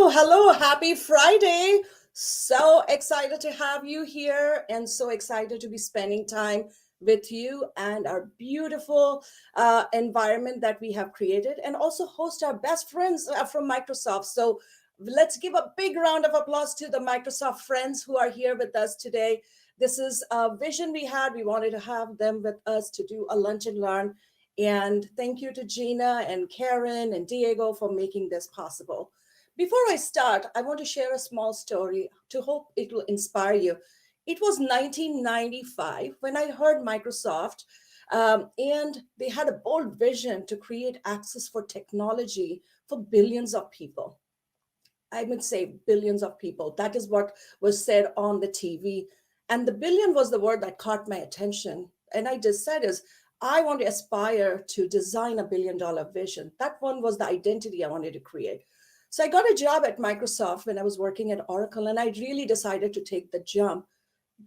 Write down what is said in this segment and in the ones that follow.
Hello, happy Friday. So excited to have you here and so excited to be spending time with you and our beautiful environment that we have created and also host our best friends from Microsoft. So let's give a big round of applause to the Microsoft friends who are here with us today. This is a vision we had. We wanted to have them with us to do a lunch and learn. And thank you to Gina and Karen and Diego for making this possible. Before I start, I want to share a small story to hope it will inspire you. It was 1995 when I heard Microsoft, and they had a bold vision to create access for technology for billions of people. I would say billions of people. That is what was said on the TV. And the billion was the word that caught my attention. And I just said is, I want to aspire to design $1 billion vision. That one was the identity I wanted to create. So I got a job at Microsoft when I was working at Oracle, and I really decided to take the jump.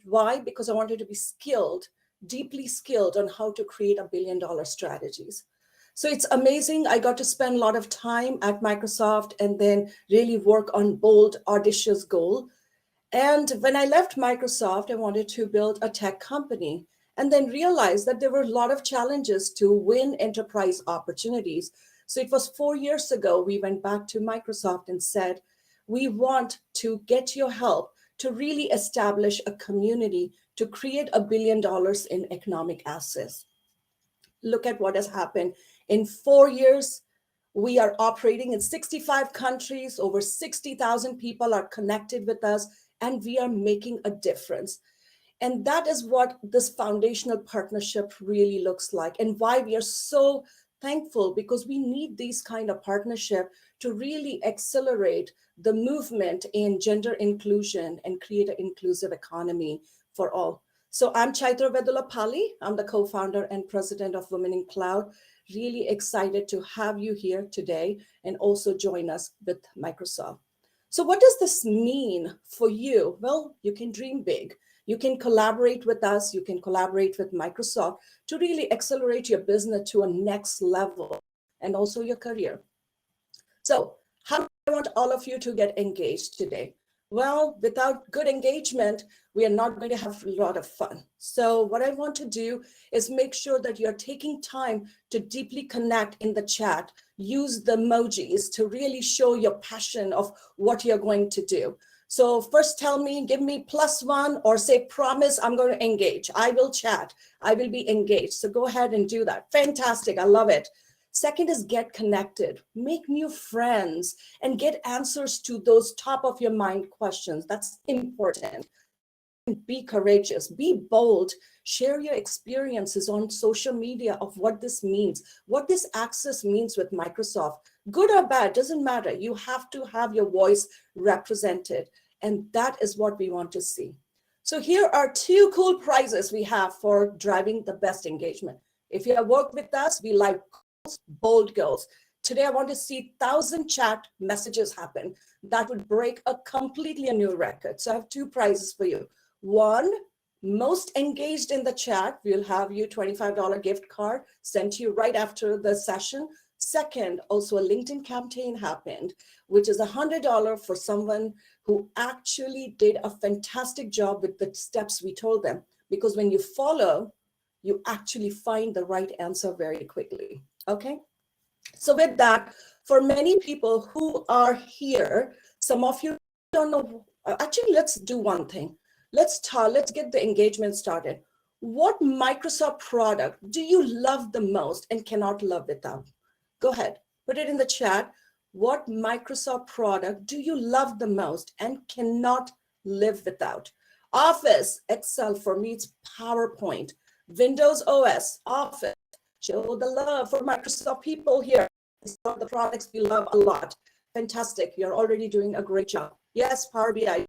Why? Because I wanted to be skilled, deeply skilled on how to create $1 billion strategies. So it's amazing. I got to spend a lot of time at Microsoft and then really work on bold, audacious goal. And when I left Microsoft, I wanted to build a tech company and then realized that there were a lot of challenges to win enterprise opportunities. So it was 4 years ago, we went back to Microsoft and said, we want to get your help to really establish a community to create $1 billion in economic access. Look at what has happened. In 4 years, we are operating in 65 countries. Over 60,000 people are connected with us, and we are making a difference. And that is what this foundational partnership really looks like, and why we are so thankful, because we need these kind of partnership to really accelerate the movement in gender inclusion and create an inclusive economy for all. So I'm Chaitra Vedulapalli. I'm the co-founder and president of Women in Cloud. Really excited to have you here today and also join us with Microsoft. So what does this mean for you? Well, you can dream big. You can collaborate with us. You can collaborate with Microsoft to really accelerate your business to a next level and also your career. So how do I want all of you to get engaged today? Well, without good engagement, we are not going to have a lot of fun. So what I want to do is make sure that you're taking time to deeply connect in the chat. Use the emojis to really show your passion of what you're going to do. So first tell me, give me +1 or say, promise I'm going to engage. I will chat. I will be engaged. So go ahead and do that. Fantastic. I love it. Second is get connected, make new friends, and get answers to those top of your mind questions. That's important. Be courageous, be bold, share your experiences on social media of what this means, what this access means with Microsoft. Good or bad, doesn't matter. You have to have your voice represented. And that is what we want to see. So here are 2 cool prizes we have for driving the best engagement. If you have worked with us, we like bold goals. Today, I want to see 1,000 chat messages happen. That would break a completely new record. So I have 2 prizes for you. One, most engaged in the chat, we'll have you $25 gift card sent to you right after the session. Second, also a LinkedIn campaign happened, which is $100 for someone who actually did a fantastic job with the steps we told them. Because when you follow, you actually find the right answer very quickly. Okay, so with that, for many people who are here, some of you don't know. Actually, let's do one thing. Let's get the engagement started. What Microsoft product do you love the most and cannot live without? Go ahead, put it in the chat. What Microsoft product do you love the most and cannot live without? Office, Excel, for me, it's PowerPoint. Windows OS, Office. Show the love for Microsoft people here. These are the products we love a lot. Fantastic. You're already doing a great job. Yes, Power BI.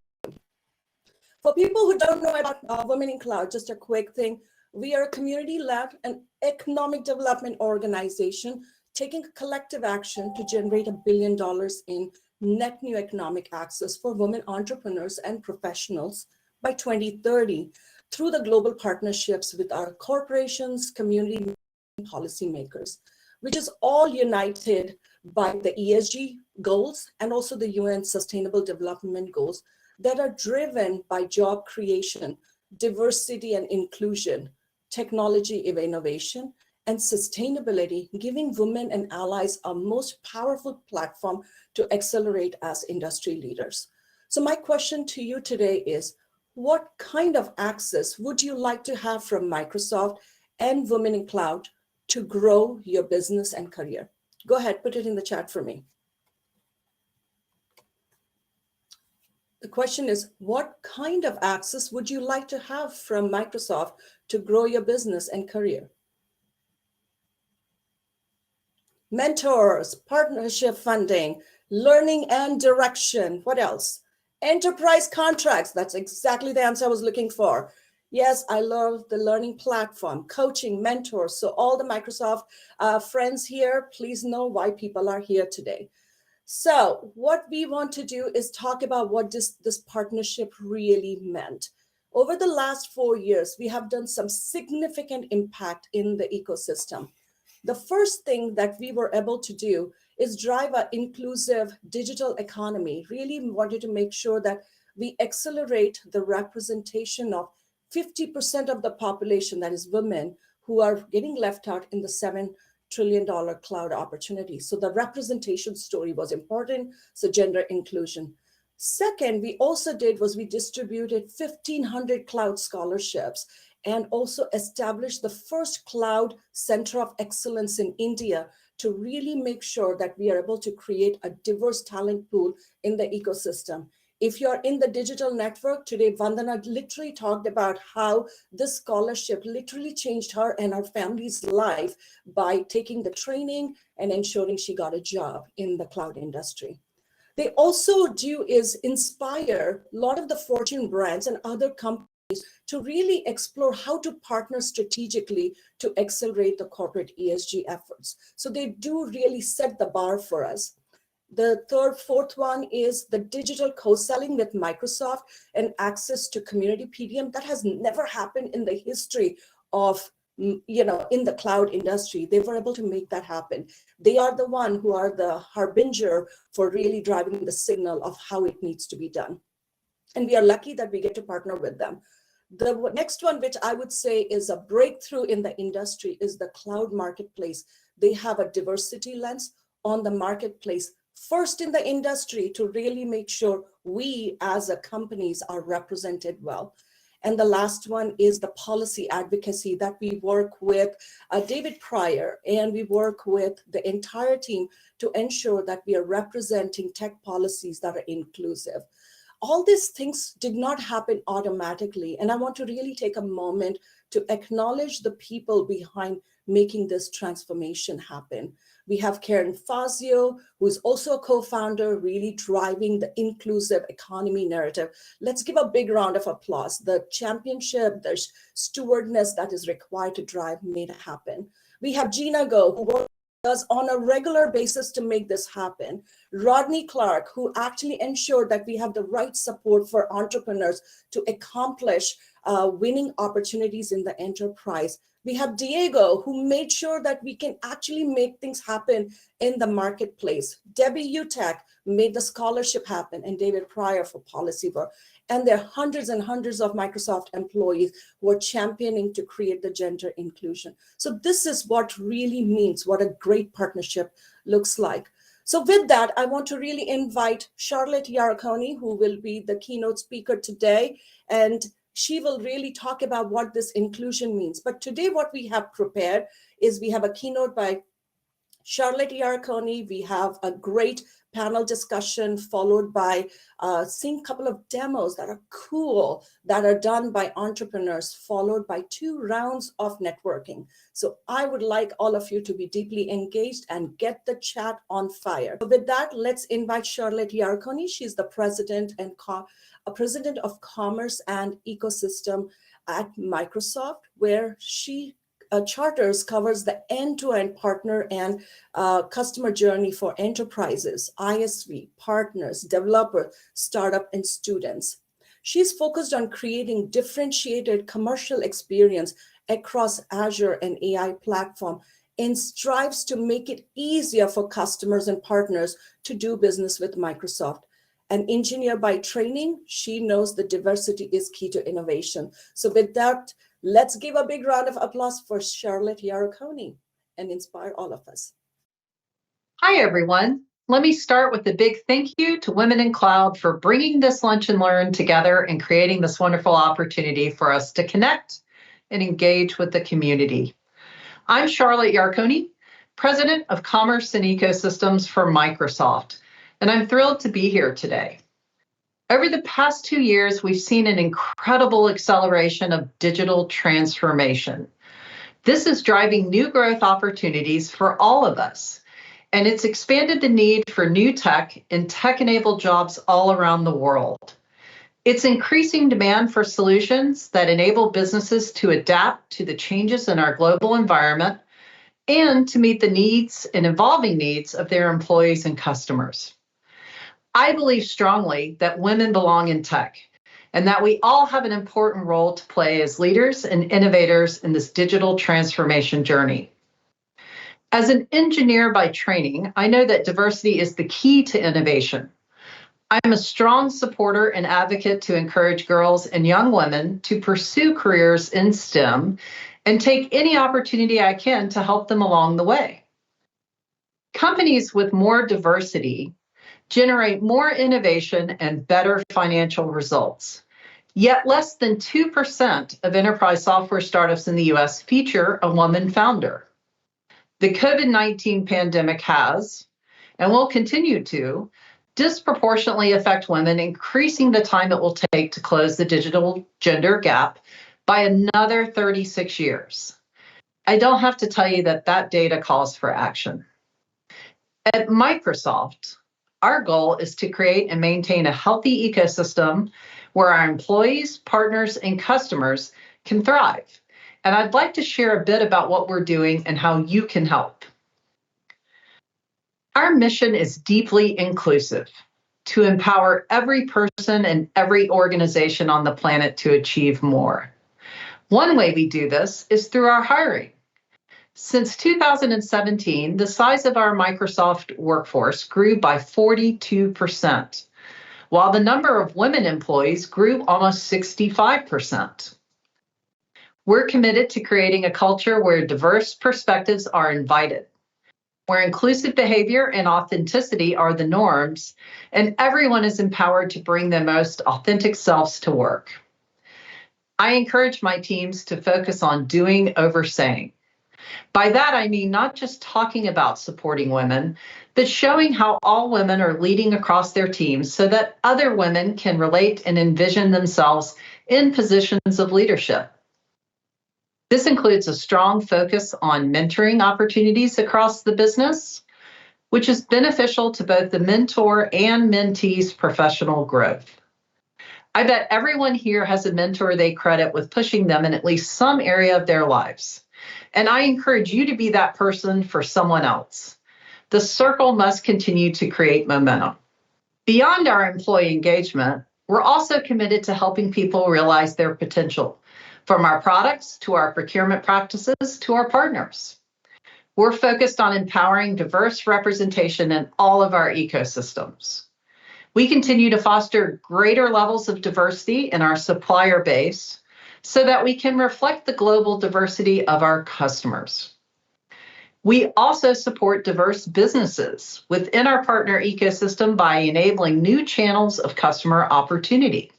For people who don't know about Women in Cloud, just a quick thing. We are a community-led and economic development organization taking collective action to generate $1 billion in net new economic access for women entrepreneurs and professionals by 2030 through the global partnerships with our corporations, community policymakers, which is all united by the ESG goals and also the UN Sustainable Development Goals that are driven by job creation, diversity and inclusion, technology innovation, and sustainability, giving women and allies a most powerful platform to accelerate as industry leaders. So my question to you today is, what kind of access would you like to have from Microsoft and Women in Cloud to grow your business and career? Go ahead, put it in the chat for me. The question is, what kind of access would you like to have from Microsoft to grow your business and career? Mentors, partnership funding, learning and direction. What else? Enterprise contracts. That's exactly the answer I was looking for. Yes, I love the learning platform, coaching, mentors. So all the Microsoft friends here, please know why people are here today. So what we want to do is talk about what this partnership really meant. Over the last 4 years, we have done some significant impact in the ecosystem. The first thing that we were able to do is drive an inclusive digital economy. Really wanted to make sure that we accelerate the representation of 50% of the population, that is women, who are getting left out in the $7 trillion cloud opportunity. So the representation story was important, so gender inclusion. Second, we also did was we distributed 1,500 cloud scholarships and also established the first cloud center of excellence in India to really make sure that we are able to create a diverse talent pool in the ecosystem. If you're in the digital network today, Vandana literally talked about how this scholarship literally changed her and her family's life by taking the training and ensuring she got a job in the cloud industry. They also do is inspire a lot of the Fortune brands and other companies to really explore how to partner strategically to accelerate the corporate ESG efforts. So they do really set the bar for us. The fourth one is the digital co-selling with Microsoft and access to community PDM. That has never happened in the history of, in the cloud industry. They were able to make that happen. They are the one who are the harbinger for really driving the signal of how it needs to be done. And we are lucky that we get to partner with them. The next one, which I would say is a breakthrough in the industry, is the cloud marketplace. They have a diversity lens on the marketplace, first in the industry, to really make sure we as a companies are represented well. And the last one is the policy advocacy that we work with David Pryor, and we work with the entire team to ensure that we are representing tech policies that are inclusive. All these things did not happen automatically. And I want to really take a moment to acknowledge the people behind making this transformation happen. We have Karen Fazio, who is also a co-founder, really driving the inclusive economy narrative. Let's give a big round of applause. The championship, the stewardness that is required to drive made it happen. We have Gina Go, who works does on a regular basis to make this happen. Rodney Clark, who actually ensured that we have the right support for entrepreneurs to accomplish winning opportunities in the enterprise. We have Diego, who made sure that we can actually make things happen in the marketplace. Debbie Utech made the scholarship happen, and David Pryor for policy work. And there are hundreds and hundreds of Microsoft employees who are championing to create the gender inclusion. So this is what really means what a great partnership looks like. So with that, I want to really invite Charlotte Yarkoni, who will be the keynote speaker today. And she will really talk about what this inclusion means. But today what we have prepared is we have a keynote by Charlotte Yarkoni. We have a great panel discussion followed by seeing a couple of demos that are cool, that are done by entrepreneurs, followed by 2 rounds of networking. So I would like all of you to be deeply engaged and get the chat on fire. So with that, let's invite Charlotte Yarkoni. She's the president and president of Commerce and Ecosystem at Microsoft, where she charters covers the end-to-end partner and customer journey for enterprises, ISV, partners, developers, startup, and students. She's focused on creating differentiated commercial experience across Azure and AI platform and strives to make it easier for customers and partners to do business with Microsoft. An engineer by training, she knows that diversity is key to innovation. So with that, let's give a big round of applause for Charlotte Yarkoni and inspire all of us. Hi, everyone. Let me start with a big thank you to Women in Cloud for bringing this Lunch and Learn together and creating this wonderful opportunity for us to connect and engage with the community. I'm Charlotte Yarkoni, President of Commerce and Ecosystems for Microsoft, and I'm thrilled to be here today. Over the past 2 years, we've seen an incredible acceleration of digital transformation. This is driving new growth opportunities for all of us, and it's expanded the need for new tech and tech-enabled jobs all around the world. It's increasing demand for solutions that enable businesses to adapt to the changes in our global environment and to meet the needs and evolving needs of their employees and customers. I believe strongly that women belong in tech and that we all have an important role to play as leaders and innovators in this digital transformation journey. As an engineer by training, I know that diversity is the key to innovation. I'm a strong supporter and advocate to encourage girls and young women to pursue careers in STEM and take any opportunity I can to help them along the way. Companies with more diversity generate more innovation and better financial results. Yet less than 2% of enterprise software startups in the US feature a woman founder. The COVID-19 pandemic has, and will continue to, disproportionately affect women, increasing the time it will take to close the digital gender gap by another 36 years. I don't have to tell you that that data calls for action. At Microsoft, our goal is to create and maintain a healthy ecosystem where our employees, partners, and customers can thrive. And I'd like to share a bit about what we're doing and how you can help. Our mission is deeply inclusive, to empower every person and every organization on the planet to achieve more. One way we do this is through our hiring. Since 2017, the size of our Microsoft workforce grew by 42%, while the number of women employees grew almost 65%. We're committed to creating a culture where diverse perspectives are invited, where inclusive behavior and authenticity are the norms, and everyone is empowered to bring their most authentic selves to work. I encourage my teams to focus on doing over saying. By that, I mean not just talking about supporting women, but showing how all women are leading across their teams so that other women can relate and envision themselves in positions of leadership. This includes a strong focus on mentoring opportunities across the business, which is beneficial to both the mentor and mentee's professional growth. I bet everyone here has a mentor they credit with pushing them in at least some area of their lives. And I encourage you to be that person for someone else. The circle must continue to create momentum. Beyond our employee engagement, we're also committed to helping people realize their potential, from our products to our procurement practices to our partners. We're focused on empowering diverse representation in all of our ecosystems. We continue to foster greater levels of diversity in our supplier base so that we can reflect the global diversity of our customers. We also support diverse businesses within our partner ecosystem by enabling new channels of customer opportunity.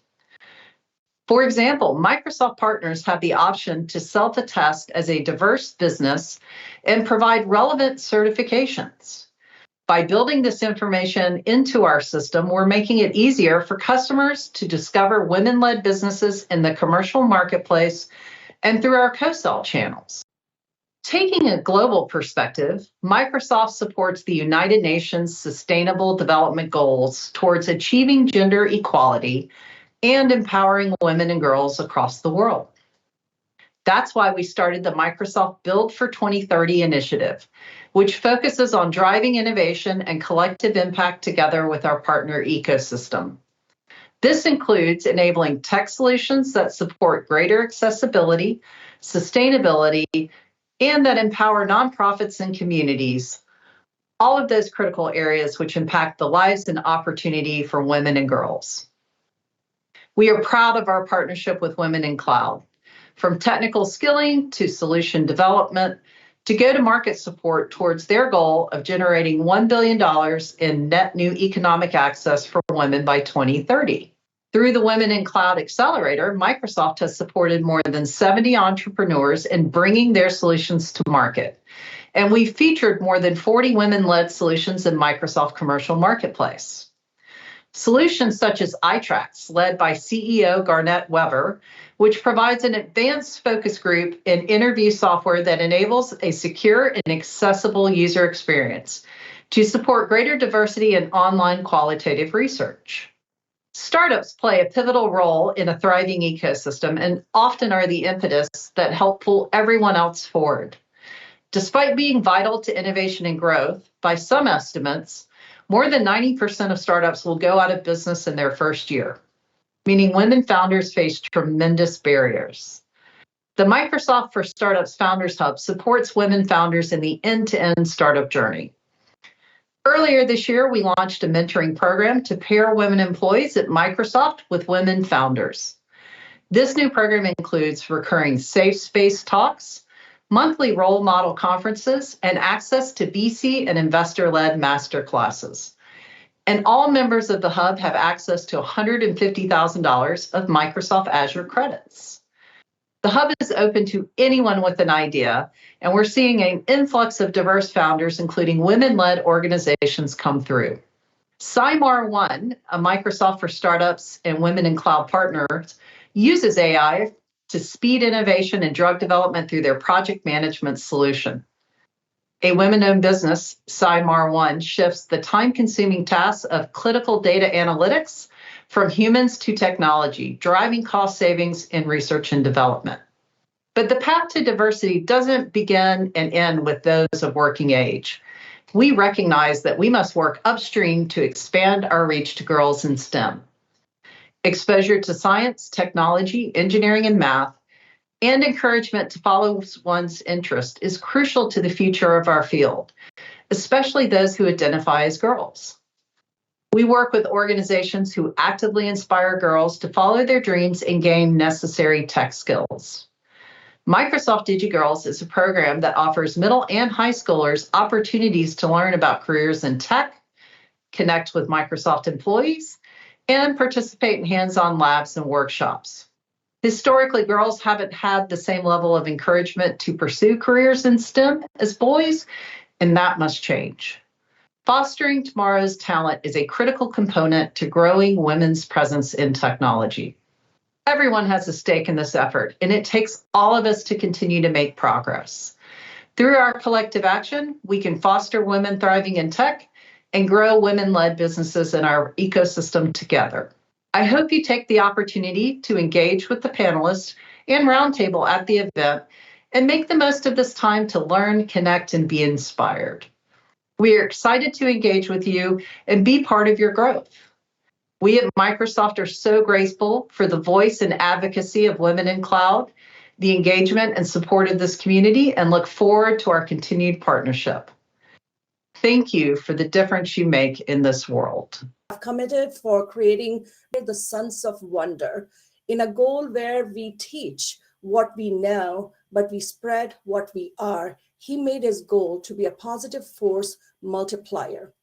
For example, Microsoft partners have the option to self-attest as a diverse business and provide relevant certifications. By building this information into our system, we're making it easier for customers to discover women-led businesses in the commercial marketplace and through our co-sell channels. Taking a global perspective, Microsoft supports the United Nations Sustainable Development Goals towards achieving gender equality and empowering women and girls across the world. That's why we started the Microsoft Build for 2030 initiative, which focuses on driving innovation and collective impact together with our partner ecosystem. This includes enabling tech solutions that support greater accessibility, sustainability, and that empower nonprofits and communities, all of those critical areas which impact the lives and opportunity for women and girls. We are proud of our partnership with Women in Cloud, from technical skilling to solution development to go-to-market support towards their goal of generating $1 billion in net new economic access for women by 2030. Through the Women in Cloud Accelerator, Microsoft has supported more than 70 entrepreneurs in bringing their solutions to market. And we've featured more than 40 women-led solutions in Microsoft Commercial Marketplace. Solutions such as iTracks, led by CEO Garnett Weber, which provides an advanced focus group and interview software that enables a secure and accessible user experience to support greater diversity in online qualitative research. Startups play a pivotal role in a thriving ecosystem and often are the impetus that help pull everyone else forward. Despite being vital to innovation and growth, by some estimates, more than 90% of startups will go out of business in their first year, meaning women founders face tremendous barriers. The Microsoft for Startups Founders Hub supports women founders in the end-to-end startup journey. Earlier this year, we launched a mentoring program to pair women employees at Microsoft with women founders. This new program includes recurring safe space talks, monthly role model conferences, and access to VC and investor-led master classes. And all members of the Hub have access to $150,000 of Microsoft Azure credits. The Hub is open to anyone with an idea, and we're seeing an influx of diverse founders, including women-led organizations, come through. SciMar One, a Microsoft for Startups and Women in Cloud partners, uses AI to speed innovation and drug development through their project management solution. A women-owned business, SciMar One, shifts the time-consuming tasks of clinical data analytics from humans to technology, driving cost savings in research and development. But the path to diversity doesn't begin and end with those of working age. We recognize that we must work upstream to expand our reach to girls in STEM. Exposure to science, technology, engineering, and math, and encouragement to follow one's interest is crucial to the future of our field, especially those who identify as girls. We work with organizations who actively inspire girls to follow their dreams and gain necessary tech skills. Microsoft DigiGirls is a program that offers middle and high schoolers opportunities to learn about careers in tech, connect with Microsoft employees, and participate in hands-on labs and workshops. Historically, girls haven't had the same level of encouragement to pursue careers in STEM as boys, and that must change. Fostering tomorrow's talent is a critical component to growing women's presence in technology. Everyone has a stake in this effort, and it takes all of us to continue to make progress. Through our collective action, we can foster women thriving in tech and grow women-led businesses in our ecosystem together. I hope you take the opportunity to engage with the panelists and roundtable at the event and make the most of this time to learn, connect, and be inspired. We are excited to engage with you and be part of your growth. We at Microsoft are so grateful for the voice and advocacy of Women in Cloud, the engagement and support of this community, and look forward to our continued partnership. Thank you for the difference you make in this world. I've committed for creating the Sons of Wonder in a goal where we teach what we know, but we spread what we are. He made his goal to be a positive force multiplier.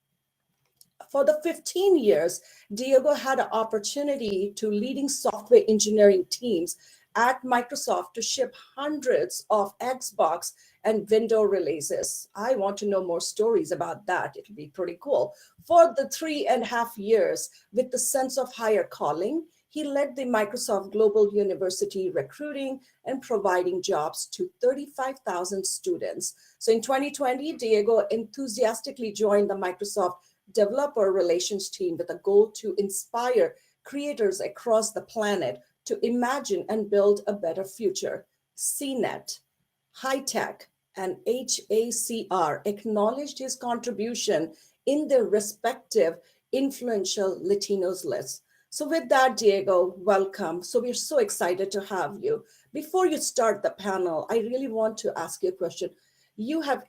For the 15 years, Diego had an opportunity to leading software engineering teams at Microsoft to ship hundreds of Xbox and Windows releases. I want to know more stories about that. It'll be pretty cool. For the 3.5 years, with the sense of higher calling, he led the Microsoft Global University recruiting and providing jobs to 35,000 students. So in 2020, Diego enthusiastically joined the Microsoft Developer Relations team with a goal to inspire creators across the planet to imagine and build a better future. CNET, High Tech, and HACR acknowledged his contribution in their respective influential Latinos lists. So with that, Diego, welcome. So we're so excited to have you. Before you start the panel, I really want to ask you a question. You have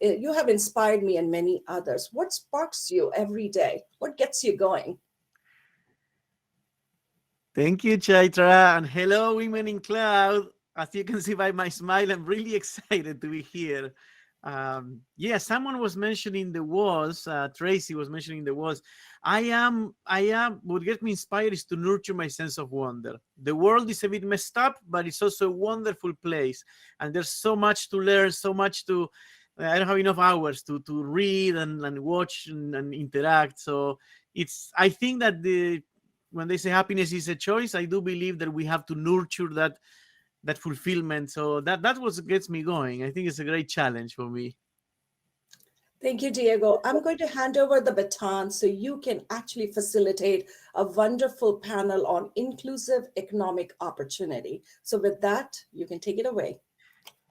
inspired me and many others. What sparks you every day? What gets you going? Thank you, Chaitra, and hello, Women in Cloud. As you can see by my smile, I'm really excited to be here. Yeah, someone was mentioning the walls. Tracy was mentioning the walls. What gets me inspired is to nurture my sense of wonder. The world is a bit messed up, but it's also a wonderful place. And there's so much to learn, so much to, I don't have enough hours to read and watch and interact. So I think that when they say happiness is a choice, I do believe that we have to nurture that fulfillment. So that's what gets me going. I think it's a great challenge for me. Thank you, Diego. I'm going to hand over the baton so you can actually facilitate a wonderful panel on inclusive economic opportunity. So with that, you can take it away.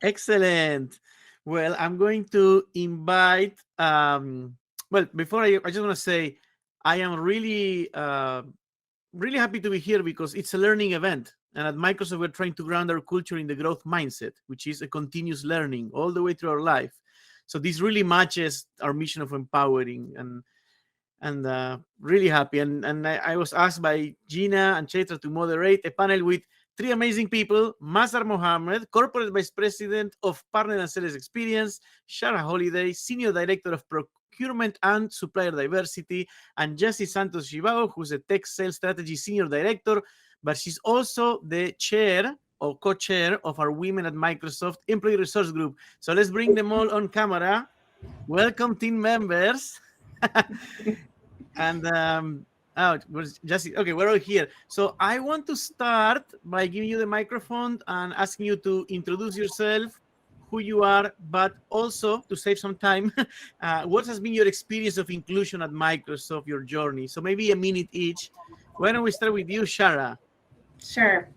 Excellent. Well, I'm going to invite, well, before I just want to say, I am really happy to be here because it's a learning event. And at Microsoft, we're trying to ground our culture in the growth mindset, which is a continuous learning all the way through our life. So this really matches our mission of empowering and really happy. And I was asked by Gina and Chaitra to moderate a panel with three amazing people: Mazhar Mohammed, Corporate Vice President of Partner and Sales Experience; Shara Holiday, Senior Director of Procurement and Supplier Diversity; and Jessie Santos Shibao, who's a Tech Sales Strategy Senior Director, but she's also the chair or co-chair of our Women at Microsoft Employee Resource Group. So let's bring them all on camera. Welcome, team members. And Jesse, okay, we're all here. So I want to start by giving you the microphone and asking you to introduce yourself, who you are, but also to save some time, what has been your experience of inclusion at Microsoft, your journey? So maybe a minute each. Why don't we start with you, Shara? Sure.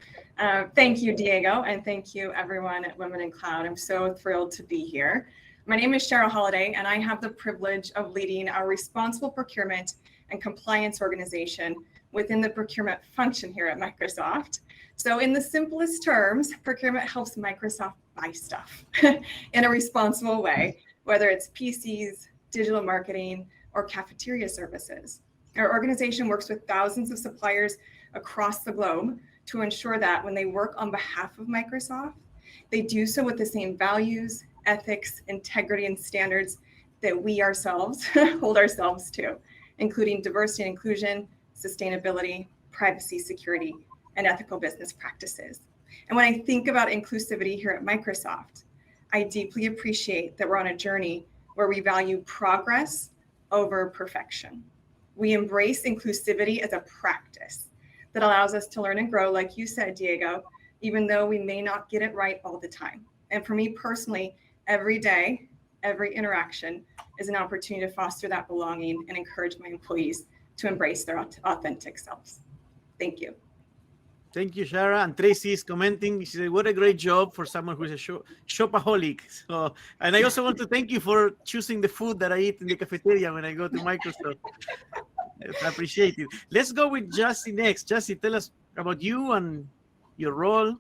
Thank you, Diego, and thank you, everyone at Women in Cloud. I'm so thrilled to be here. My name is Cheryl Holiday, and I have the privilege of leading our responsible procurement and compliance organization within the procurement function here at Microsoft. So in the simplest terms, procurement helps Microsoft buy stuff in a responsible way, whether it's PCs, digital marketing, or cafeteria services. Our organization works with thousands of suppliers across the globe to ensure that when they work on behalf of Microsoft, they do so with the same values, ethics, integrity, and standards that we ourselves hold ourselves to, including diversity and inclusion, sustainability, privacy, security, and ethical business practices. And when I think about inclusivity here at Microsoft, I deeply appreciate that we're on a journey where we value progress over perfection. We embrace inclusivity as a practice that allows us to learn and grow, like you said, Diego, even though we may not get it right all the time. And for me personally, every day, every interaction is an opportunity to foster that belonging and encourage my employees to embrace their authentic selves. Thank you. Thank you, Shara. And Tracy is commenting. She said, what a great job for someone who's a shopaholic. So, and I also want to thank you for choosing the food that I eat in the cafeteria when I go to Microsoft. I appreciate it. Let's go with Jessie next. Jessie, tell us about you and your role.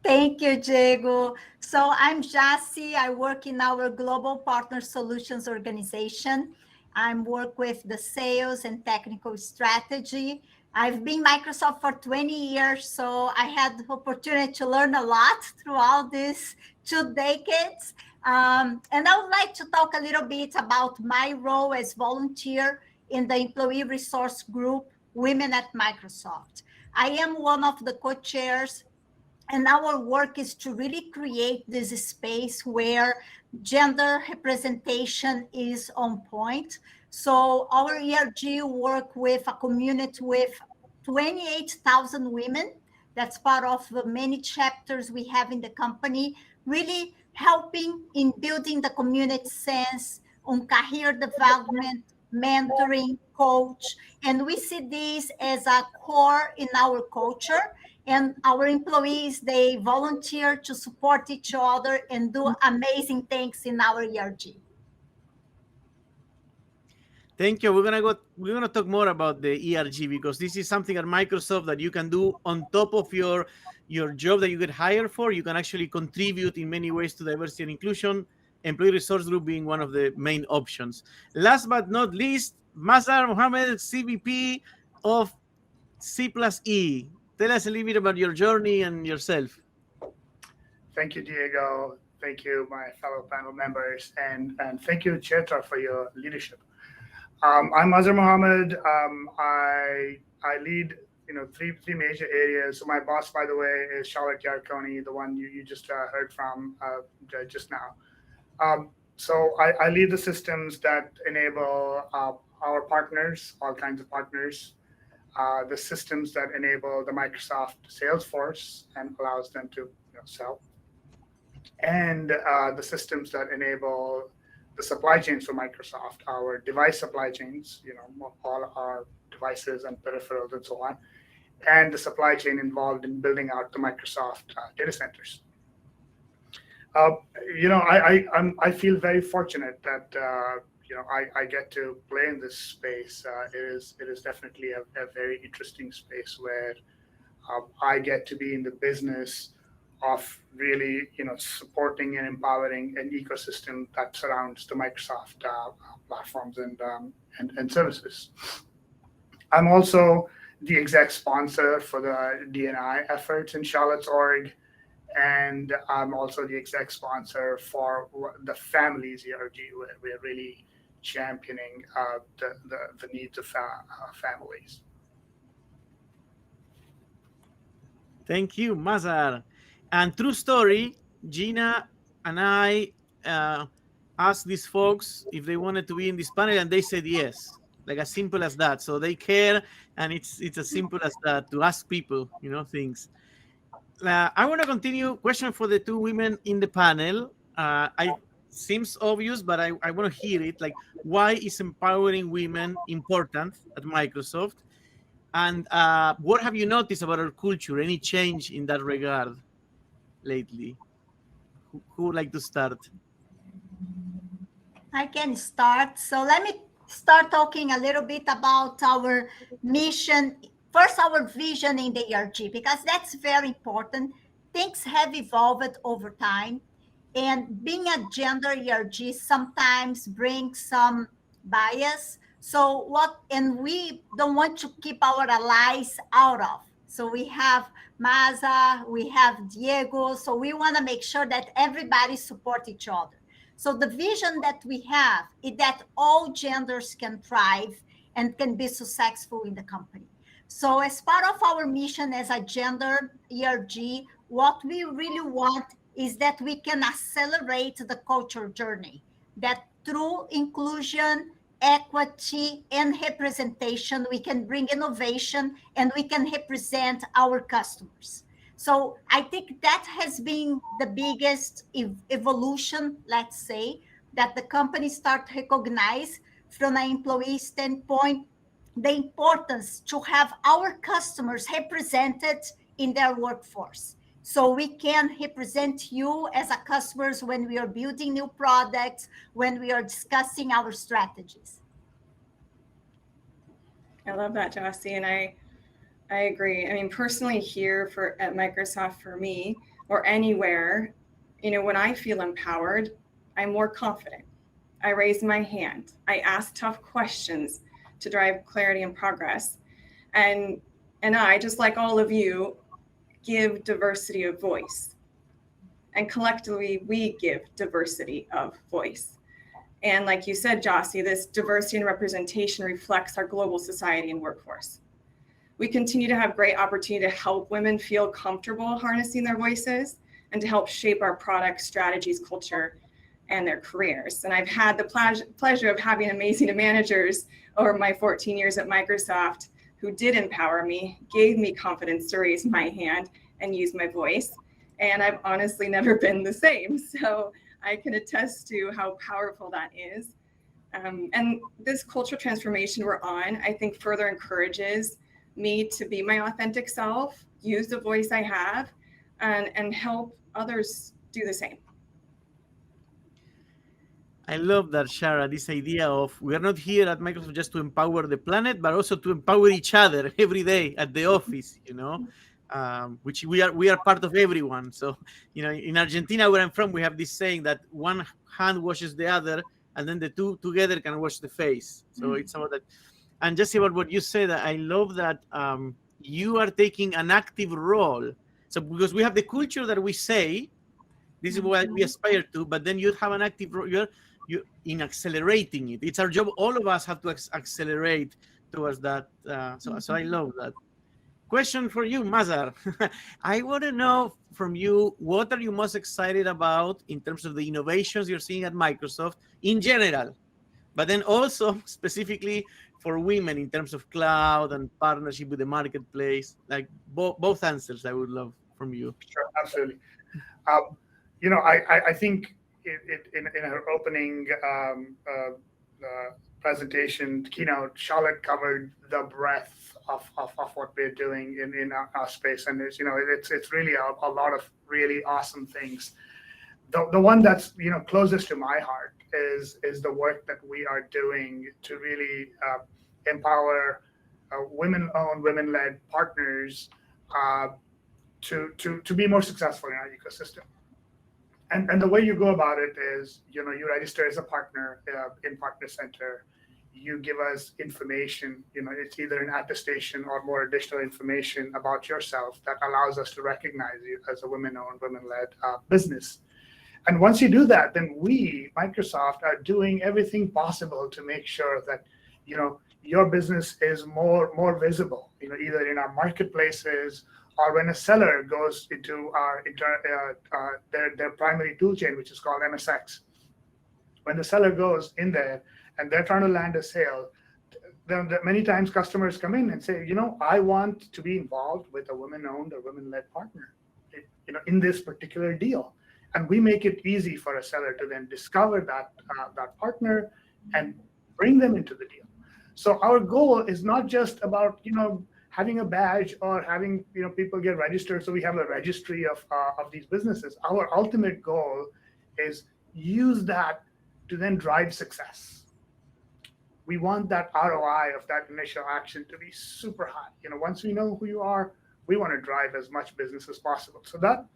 Thank you, Diego. So I'm Jessie. I work in our Global Partner Solutions organization. I work with the sales and technical strategy. I've been Microsoft for 20 years, so I had the opportunity to learn a lot throughout these 2 decades. And I would like to talk a little bit about my role as volunteer in the Employee Resource Group, Women at Microsoft. I am one of the co-chairs, and our work is to really create this space where gender representation is on point. So our ERG work with a community with 28,000 women. That's part of the many chapters we have in the company, really helping in building the community sense on career development, mentoring, coach. And we see this as a core in our culture. And our employees, they volunteer to support each other and do amazing things in our ERG. Thank you. We're gonna talk more about the ERG because this is something at Microsoft that you can do on top of your job that you get hired for. You can actually contribute in many ways to diversity and inclusion, employee resource group being one of the main options. Last but not least, Mazhar Mohammed, CVP of C+E. Tell us a little bit about your journey and yourself. Thank you, Diego. Thank you, my fellow panel members, and thank you, Chetra, for your leadership. I'm Azhar Mohammed. I lead three major areas. So my boss, by the way, is Charlotte Yarkoni, the one you just heard from just now. So I lead the systems that enable our partners, all kinds of partners, the systems that enable the Microsoft Salesforce and allows them to sell, and the systems that enable the supply chains for Microsoft, our device supply chains, all our devices and peripherals and so on, and the supply chain involved in building out the Microsoft data centers. I feel very fortunate that I get to play in this space. It is definitely a very interesting space where I get to be in the business of really supporting and empowering an ecosystem that surrounds the Microsoft platforms and services. I'm also the exec sponsor for the D&I efforts in Charlotte's org, and I'm also the exec sponsor for the families ERG, where we're really championing the needs of families. Thank you, Mazhar. And true story, Gina and I asked these folks if they wanted to be in this panel, and they said yes, like as simple as that. So they care, and it's as simple as that to ask people, things. I want to continue. Question for the two women in the panel. Seems obvious, but I want to hear it. Like, why is empowering women important at Microsoft? And what have you noticed about our culture? Any change in that regard lately? Who would like to start? I can start. So let me start talking a little bit about our mission. First, our vision in the ERG, because that's very important. Things have evolved over time. And being a gender ERG sometimes brings some bias. And we don't want to keep our allies out of. So we have Maza, we have Diego. So we want to make sure that everybody support each other. So the vision that we have is that all genders can thrive and can be successful in the company. So as part of our mission as a gender ERG, what we really want is that we can accelerate the culture journey, that through inclusion, equity, and representation, we can bring innovation and we can represent our customers. So I think that has been the biggest evolution, let's say, that the company start to recognize from an employee standpoint, the importance to have our customers represented in their workforce. So we can represent you as a customers when we are building new products, when we are discussing our strategies. I love that, Jossie, and I agree. I mean, personally here at Microsoft, for me, or anywhere, when I feel empowered, I'm more confident. I raise my hand. I ask tough questions to drive clarity and progress. And I, just like all of you, give diversity of voice. And collectively, we give diversity of voice. And like you said, Jossie, this diversity and representation reflects our global society and workforce. We continue to have great opportunity to help women feel comfortable harnessing their voices and to help shape our product strategies, culture, and their careers. And I've had the pleasure of having amazing managers over my 14 years at Microsoft who did empower me, gave me confidence to raise my hand and use my voice. And I've honestly never been the same. So I can attest to how powerful that is. And this cultural transformation we're on, I think further encourages me to be my authentic self, use the voice I have, and help others do the same. I love that, Shara, this idea of we are not here at Microsoft just to empower the planet, but also to empower each other every day at the office, which we are part of everyone. So, in Argentina, where I'm from, we have this saying that one hand washes the other, and then the two together can wash the face. So it's about that. And just about what you said, I love that you are taking an active role. So because we have the culture that we say, this is what we aspire to, but then you have an active role. You're in accelerating it. It's our job. All of us have to accelerate towards that. So I love that. Question for you, Mazar. I want to know from you, what are you most excited about in terms of the innovations you're seeing at Microsoft in general, but then also specifically for women in terms of cloud and partnership with the marketplace? Like both answers I would love from you. Sure, absolutely. I think in her opening presentation, Keynote, Charlotte covered the breadth of what we're doing in our space, and it's really a lot of really awesome things. The one that's closest to my heart is the work that we are doing to really empower women-owned, women-led partners to be more successful in our ecosystem. And the way you go about it is, you register as a partner in Partner Center. You give us information, it's either an attestation or more additional information about yourself that allows us to recognize you as a women-owned, women-led business. And once you do that, then we, Microsoft, are doing everything possible to make sure that, your business is more visible, either in our marketplaces or when a seller goes into their primary toolchain, which is called MSX. When the seller goes in there and they're trying to land a sale, then many times customers come in and say, I want to be involved with a women-owned or women-led partner, in this particular deal. And we make it easy for a seller to then discover that partner and bring them into the deal. So our goal is not just about, having a badge or having people get registered so we have a registry of these businesses. Our ultimate goal is use that to then drive success. We want that ROI of that initial action to be super high. Once we know who you are, we want to drive as much business as possible. So that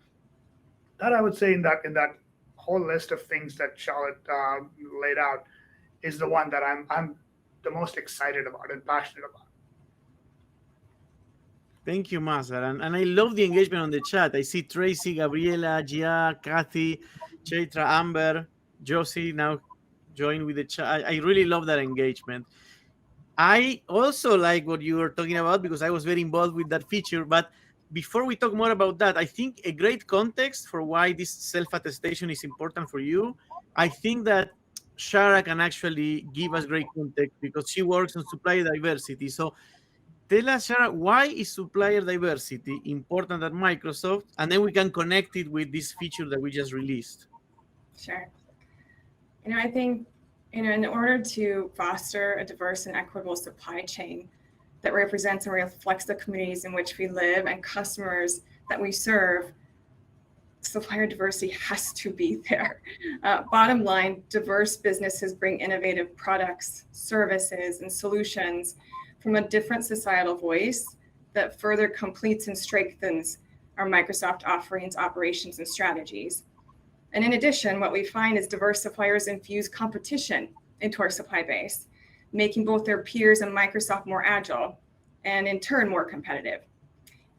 I would say in that whole list of things that Charlotte laid out is the one that I'm the most excited about and passionate about. Thank you, Mazar. And I love the engagement on the chat. I see Tracy, Gabriela, Gia, Kathy, Chaitra, Amber, Josie now join with the chat. I really love that engagement. I also like what you were talking about because I was very involved with that feature. But before we talk more about that, I think a great context for why this self-attestation is important for you, I think that Shara can actually give us great context because she works on supplier diversity. So tell us, Shara, why is supplier diversity important at Microsoft? And then we can connect it with this feature that we just released. Sure. I think, in order to foster a diverse and equitable supply chain that represents and reflects the communities in which we live and customers that we serve, supplier diversity has to be there. Bottom line, diverse businesses bring innovative products, services, and solutions from a different societal voice that further completes and strengthens our Microsoft offerings, operations, and strategies. And in addition, what we find is diverse suppliers infuse competition into our supply base, making both their peers and Microsoft more agile and in turn more competitive.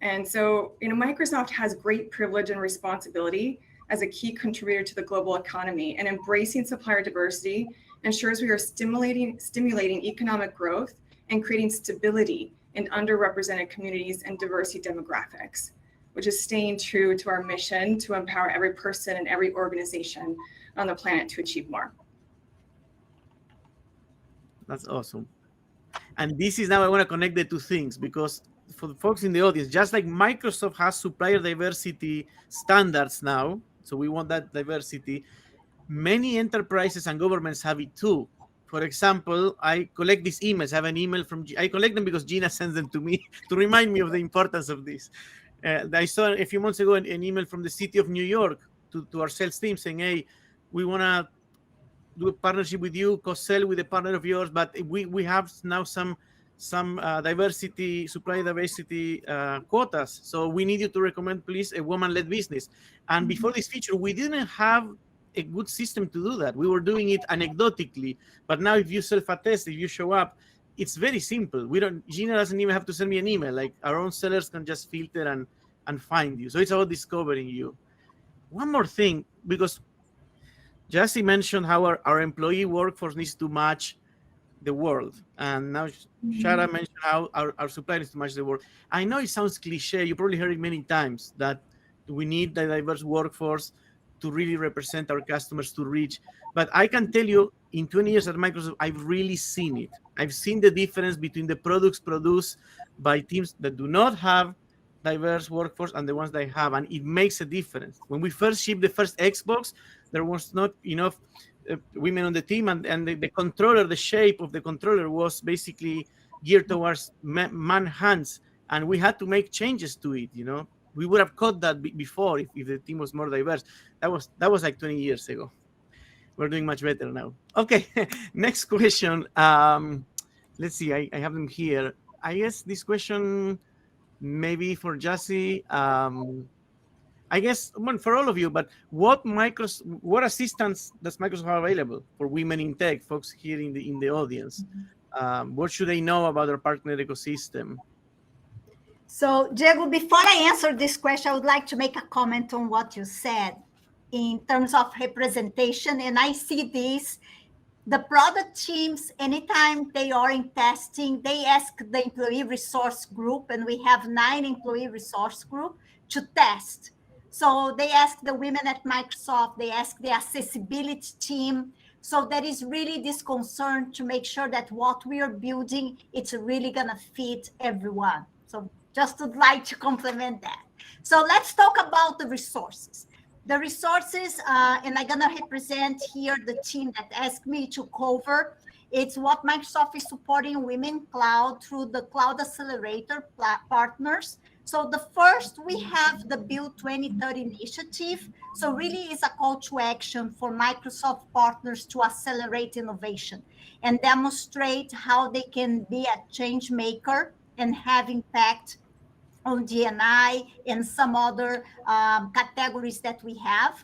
And so, Microsoft has great privilege and responsibility as a key contributor to the global economy, and embracing supplier diversity ensures we are stimulating economic growth and creating stability in underrepresented communities and diversity demographics, which is staying true to our mission to empower every person and every organization on the planet to achieve more. That's awesome. And this is now I want to connect the two things because for the folks in the audience, just like Microsoft has supplier diversity standards now, so we want that diversity, many enterprises and governments have it too. For example, I collect these emails. I have an email I collect them because Gina sends them to me to remind me of the importance of this. I saw a few months ago an email from the city of New York to our sales team saying, hey, we want to do a partnership with you, co-sell with a partner of yours, but we have now some diversity, supply diversity quotas. So we need you to recommend, please, a woman-led business. And before this feature, we didn't have a good system to do that. We were doing it anecdotically. But now if you self-attest, if you show up, it's very simple. Gina doesn't even have to send me an email. Like, our own sellers can just filter and find you. So it's about discovering you. One more thing, because Jassy mentioned how our employee workforce needs to match the world. And now Shara mentioned how our supplier needs to match the world. I know it sounds cliche. You probably heard it many times that we need a diverse workforce to really represent our customers, to reach. But I can tell you, in 20 years at Microsoft, I've really seen it. I've seen the difference between the products produced by teams that do not have diverse workforce and the ones that have, and it makes a difference. When we first shipped the first Xbox, there was not enough women on the team, and the controller, the shape of the controller was basically geared towards man hands, and we had to make changes to it. We would have caught that before if the team was more diverse. That was like 20 years ago. We're doing much better now. Okay, next question. Let's see, I have them here. I guess this question maybe for Jassy. I guess for all of you, but what assistance does Microsoft have available for women in tech, folks here in the audience? What should they know about their partner ecosystem? So, Diego, before I answer this question, I would like to make a comment on what you said in terms of representation. And I see this, the product teams, anytime they are in testing, they ask the employee resource group, and we have 9 employee resource group to test. So they ask the women at Microsoft, they ask the accessibility team. So there is really this concern to make sure that what we are building, it's really gonna fit everyone. So just would like to complement that. So let's talk about the resources. The resources, and I'm gonna represent here the team that asked me to cover. It's what Microsoft is supporting Women Cloud through the Cloud Accelerator partners. So the first, we have the Build 2030 initiative. So really is a call to action for Microsoft partners to accelerate innovation and demonstrate how they can be a change maker and have impact on D&I and some other categories that we have.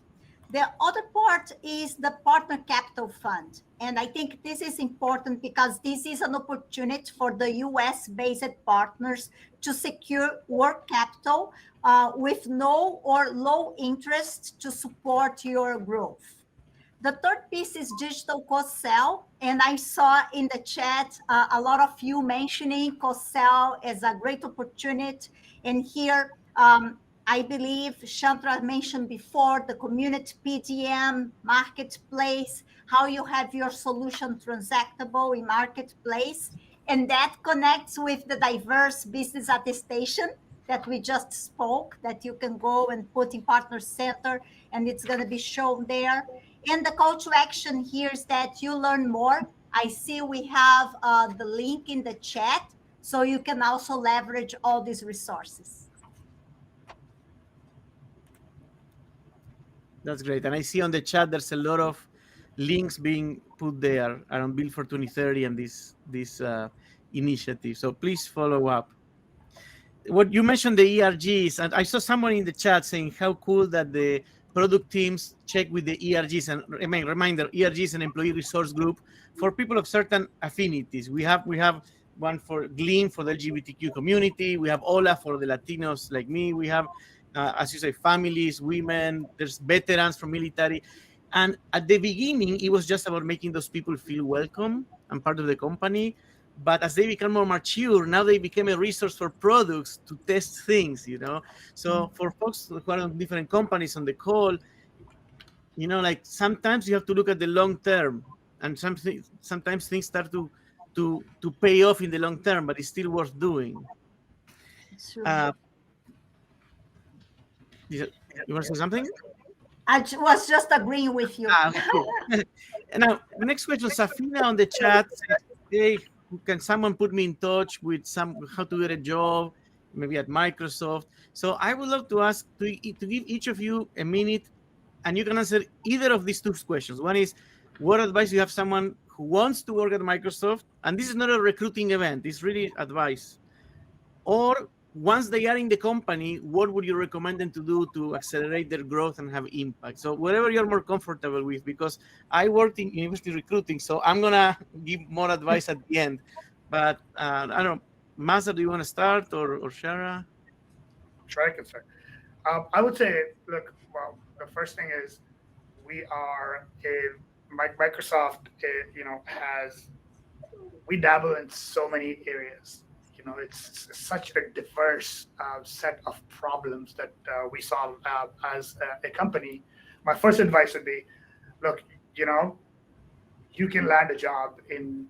The other part is the Partner Capital Fund. And I think this is important because this is an opportunity for the US-based partners to secure work capital with no or low interest to support your growth. The third piece is digital co-sell. And I saw in the chat a lot of you mentioning co-sell as a great opportunity. And here, I believe Chandra mentioned before the community PDM, marketplace, how you have your solution transactable in marketplace. And that connects with the diverse business attestation that we just spoke, that you can go and put in Partner Center, and it's going to be shown there. And the call to action here is that you learn more. I see we have the link in the chat, so you can also leverage all these resources. That's great. And I see on the chat, there's a lot of links being put there around Build for 2030 and this initiative. So please follow up. What you mentioned, the ERGs, and I saw someone in the chat saying how cool that the product teams check with the ERGs. And reminder, ERGs and employee resource group for people of certain affinities. We have one for Gleam for the LGBTQ community. We have Ola for the Latinos like me. We have as you say, families, women, there's veterans from military. And at the beginning, it was just about making those people feel welcome and part of the company. But as they become more mature, now they became a resource for products to test things, So for folks who are on different companies on the call, like sometimes you have to look at the long term, and sometimes things start to pay off in the long term, but it's still worth doing. Sure. You want to say something? I was just agreeing with you. Okay. Now, the next question, Safina on the chat says, hey, can someone put me in touch with how to get a job, maybe at Microsoft? So I would love to ask to give each of you a minute, and you can answer either of these 2 questions. One is, what advice you have someone who wants to work at Microsoft, and this is not a recruiting event, it's really advice. Or once they are in the company, what would you recommend them to do to accelerate their growth and have impact? So whatever you're more comfortable with, because I worked in university recruiting, so I'm gonna give more advice at the end. But I don't know, Mazda, do you want to start, or Shara? Sure, I can start. I would say, look, well, the first thing is we are Microsoft, we dabble in so many areas. It's such a diverse set of problems that we solve as a company. My first advice would be, look, you can land a job in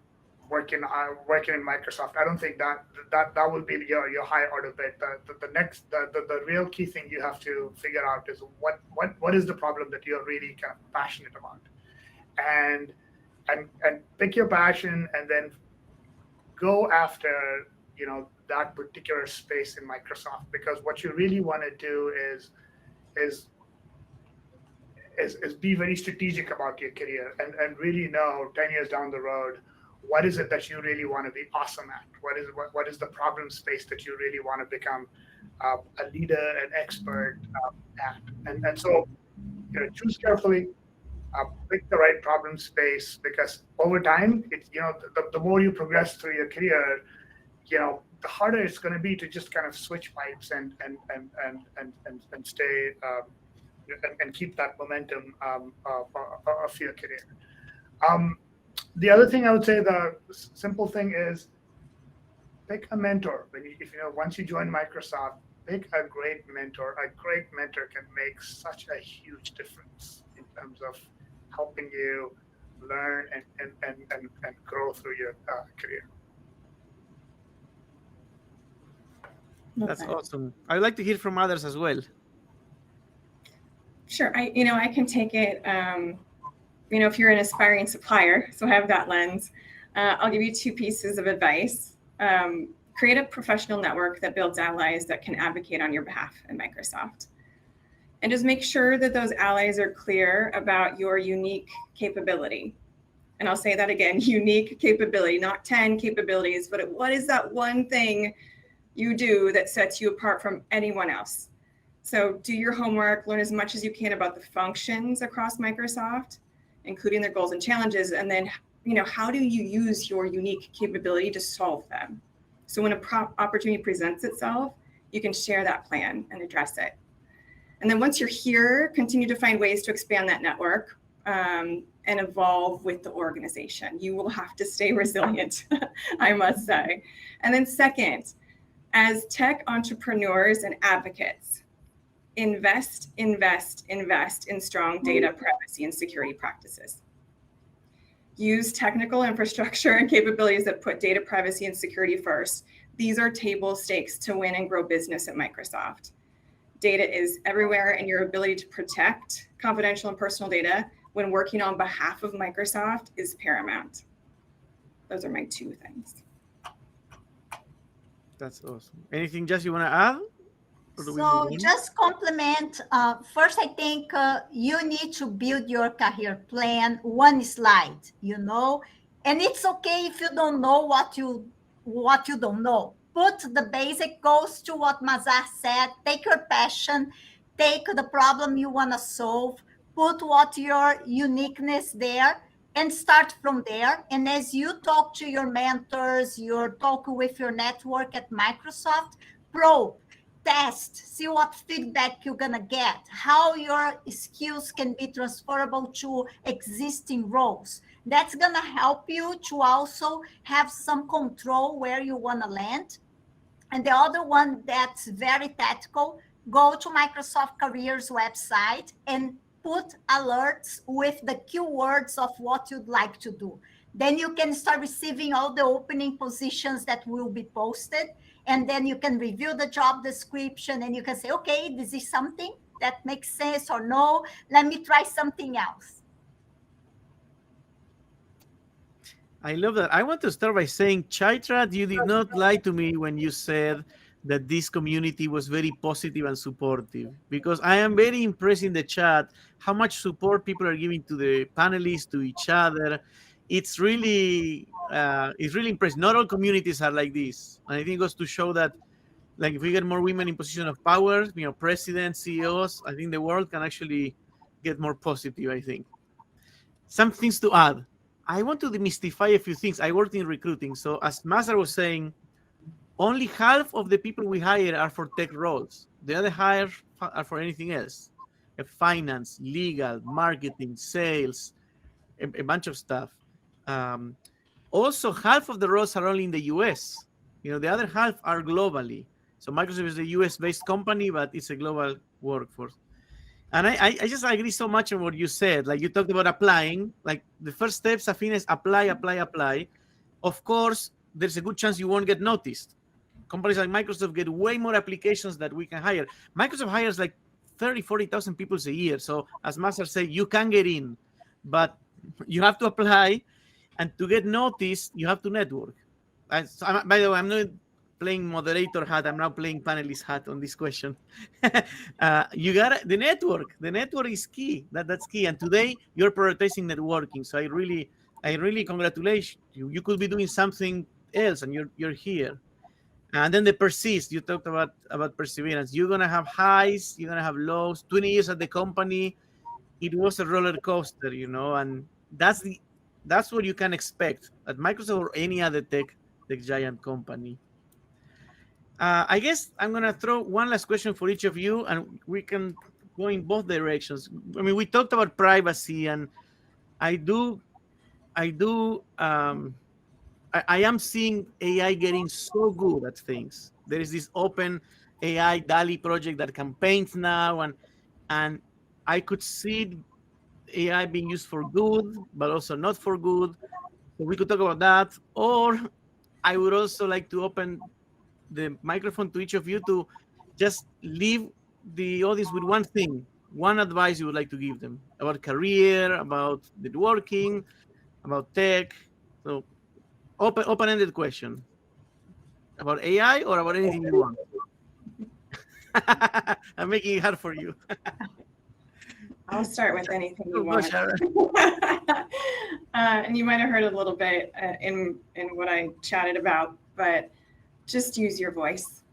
working in Microsoft. I don't think that will be your high order bit. The real key thing you have to figure out is what is the problem that you're really kind of passionate about, and pick your passion and then go after that particular space in Microsoft, because what you really want to do is be very strategic about your career and really know 10 years down the road, what is it that you really want to be awesome at? What is the problem space that you really want to become a leader, an expert at? And so choose carefully, pick the right problem space, because over time, it's the more you progress through your career, the harder it's going to be to just kind of switch pipes and stay and keep that momentum of your career. The other thing I would say, the simple thing is pick a mentor. Once you join Microsoft, pick a great mentor. A great mentor can make such a huge difference in terms of helping you learn and grow through your career. That's awesome. I'd like to hear from others as well. Sure. I can take it. If you're an aspiring supplier, so I have that lens, I'll give you two pieces of advice. Create a professional network that builds allies that can advocate on your behalf at Microsoft. And just make sure that those allies are clear about your unique capability. And I'll say that again, unique capability, not 10 capabilities, but what is that one thing you do that sets you apart from anyone else? So do your homework, learn as much as you can about the functions across Microsoft, including their goals and challenges. And then, how do you use your unique capability to solve them? So when an opportunity presents itself, you can share that plan and address it. And then once you're here, continue to find ways to expand that network and evolve with the organization. You will have to stay resilient, I must say. And then second, as tech entrepreneurs and advocates, invest in strong data privacy and security practices. Use technical infrastructure and capabilities that put data privacy and security first. These are table stakes to win and grow business at Microsoft. Data is everywhere, and your ability to protect confidential and personal data when working on behalf of Microsoft is paramount. Those are my two things. That's awesome. Anything, Jess, you want to add? So just compliment. First, I think you need to build your career plan one slide, and it's okay if you don't know what you don't know. Put the basic goals to what Mazar said. Take your passion, take the problem you want to solve, put what your uniqueness there, and start from there. And as you talk to your mentors, you're talking with your network at Microsoft, probe, test, see what feedback you're going to get, how your skills can be transferable to existing roles. That's going to help you to also have some control where you want to land. And the other one that's very tactical, go to Microsoft Careers website and put alerts with the keywords of what you'd like to do. Then you can start receiving all the opening positions that will be posted. And then you can review the job description and you can say, okay, this is something that makes sense, or no, let me try something else. I love that. I want to start by saying, Chaitra, you did not lie to me when you said that this community was very positive and supportive, because I am very impressed in the chat how much support people are giving to the panelists, to each other. It's really impressive. Not all communities are like this, and I think it goes to show that, like, if we get more women in position of power, presidents, CEOs, I think the world can actually get more positive. I think. Some things to add. I want to demystify a few things. I worked in recruiting, so as Mazar was saying, only half of the people we hire are for tech roles. The other half are for anything else: finance, legal, marketing, sales, a bunch of stuff. Also, half of the roles are only in the US. The other half are globally. So Microsoft is a US-based company, but it's a global workforce. And I just agree so much on what you said. Like, you talked about applying. Like, the first step, Safina, is apply. Of course, there's a good chance you won't get noticed. Companies like Microsoft get way more applications that we can hire. Microsoft hires like 30, 40,000 people a year. So as Master said, you can get in, but you have to apply. And to get noticed, you have to network. By the way, I'm not playing moderator hat. I'm now playing panelist hat on this question. You got the network. The network is key. That's key. And today you're prioritizing networking. So I really congratulate you. You could be doing something else, and you're here. And then the persist. You talked about perseverance. You're gonna have highs. You're gonna have lows. 20 years at the company, it was a roller coaster, and that's what you can expect at Microsoft or any other tech giant company. I guess I'm gonna throw one last question for each of you, and we can go in both directions. I mean, we talked about privacy, and I am seeing AI getting so good at things. There is this open AI DALI project that campaigns now, and I could see AI being used for good, but also not for good. So we could talk about that. Or I would also like to open the microphone to each of you to just leave the audience with one thing, one advice you would like to give them about career, about networking, about tech. So open-ended question. About AI or about anything you want? I'm making it hard for you. I'll start with anything you Go, want. Sharon. And you might have heard a little bit in what I chatted about, but just use your voice.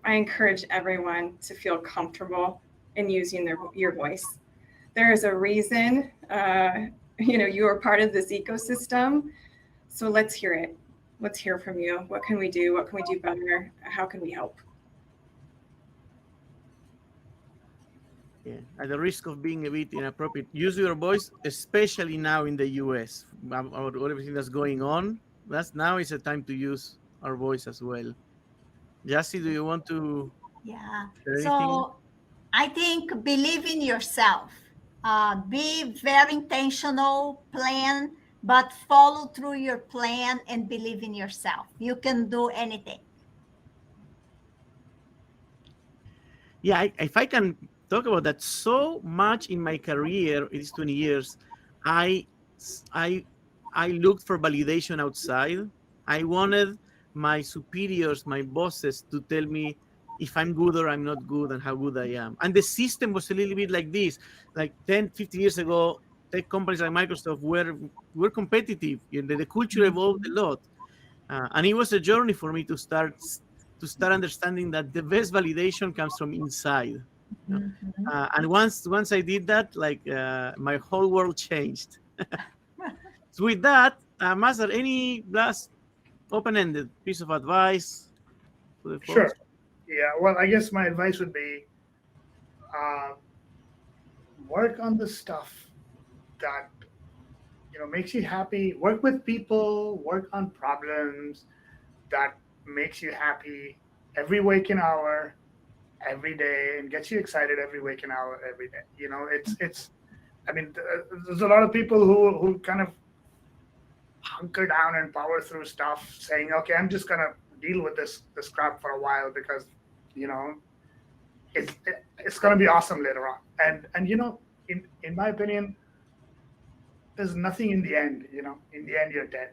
I encourage everyone to feel comfortable in using your voice. There is a reason, you are part of this ecosystem. So let's hear it. Let's hear from you. What can we do? What can we do better? How can we help? Yeah, at the risk of being a bit inappropriate, use your voice, especially now in the US, about everything that's going on. Now is a time to use our voice as well. Jassy, do you want to? Yeah. Share So anything? I think believe in yourself. Be very intentional, plan, but follow through your plan and believe in yourself. You can do anything. Yeah, if I can talk about that, so much in my career, it is 20 years, I looked for validation outside. I wanted my superiors, my bosses, to tell me if I'm good or I'm not good and how good I am. And the system was a little bit like this. Like 10, 15 years ago, tech companies like Microsoft were competitive. The culture evolved a lot. And it was a journey for me to start understanding that the best validation comes from inside. And once I did that, my whole world changed. So with that, Master, any last open-ended piece of advice for the folks? Sure. Yeah. Well, I guess my advice would be work on the stuff that makes you happy. Work with people. Work on problems that makes you happy every waking hour, every day, and gets you excited every waking hour, every day. It's. I mean, there's a lot of people who kind of hunker down and power through stuff, saying, "Okay, I'm just gonna deal with this crap for a while because, it's gonna be awesome later on." And in my opinion, there's nothing in the end. In the end, you're dead.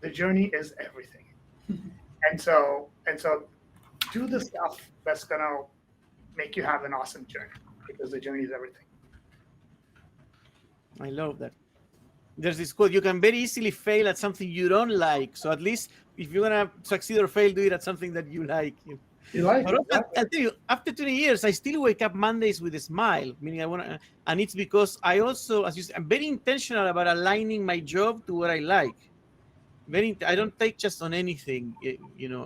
The journey is everything. And so do the stuff that's going to make you have an awesome journey, because the journey is everything. I love that. There's this quote: you can very easily fail at something you don't like. So at least if you're gonna succeed or fail, do it at something that you like. You like But it, I'll tell you, after 20 years, I still wake up Mondays with a smile. Meaning I want to, and it's because I also, as you said, I'm very intentional about aligning my job to what I like. I don't take just on anything,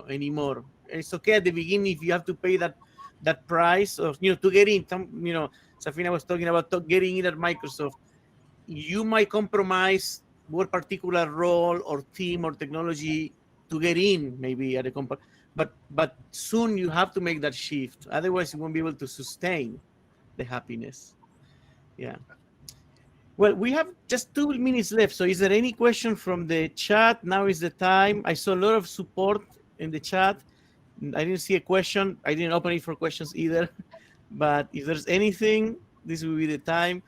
anymore. It's okay at the beginning if you have to pay that price, or to get in. Safina was talking about getting in at Microsoft. You might compromise what particular role or team or technology to get in, maybe at a company, but soon you have to make that shift. Otherwise, you won't be able to sustain the happiness. Yeah. Well, we have just 2 minutes left. So is there any question from the chat? Now is the time. I saw a lot of support in the chat. I didn't see a question. I didn't open it for questions either. But if there's anything, this will be the time.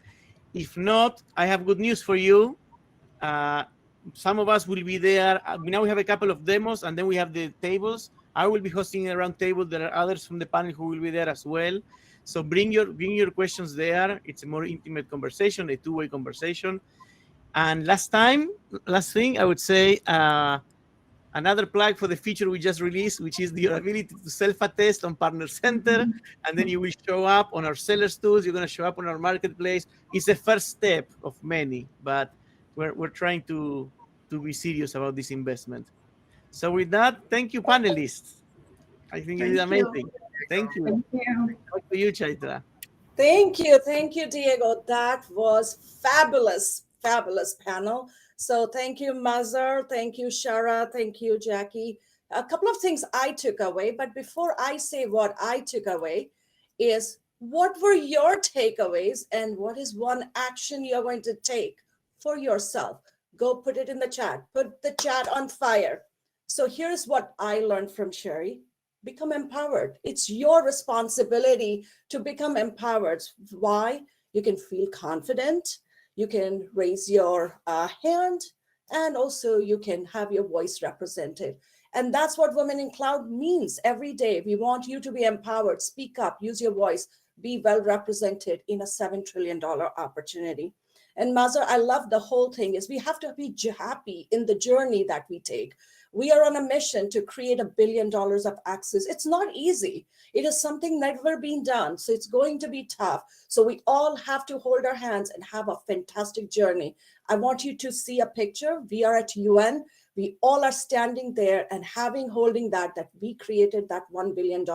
If not, I have good news for you. Some of us will be there. Now we have a couple of demos, and then we have the tables. I will be hosting a round table. There are others from the panel who will be there as well. So bring your questions there. It's a more intimate conversation, a two-way conversation. And last thing, I would say, another plug for the feature we just released, which is the ability to self-attest on Partner Center. And then you will show up on our sellers tools. You're going to show up on our marketplace. It's a first step of many, but we're trying to be serious about this investment. So with that, thank you, panelists. I think it is amazing. Thank you. Thank you. Back to you, Chaitra. Thank you, Diego. That was fabulous panel. So thank you, Mazhar. Thank you, Shara. Thank you, Jackie. A couple of things I took away, but before I say what I took away is, what were your takeaways and what is one action you're going to take for yourself? Go put it in the chat. Put the chat on fire. So here's what I learned from Sherry. Become empowered. It's your responsibility to become empowered. Why? You can feel confident. You can raise your hand, and also you can have your voice represented. And that's what Women in Cloud means every day. We want you to be empowered. Speak up, use your voice, be well represented in a $7 trillion opportunity. And Mazhar, I love the whole thing is we have to be happy in the journey that we take. We are on a mission to create $1 billion of access. It's not easy. It is something never been done. So it's going to be tough. So we all have to hold our hands and have a fantastic journey. I want you to see a picture. We are at UN. We all are standing there and holding that we created that $1 billion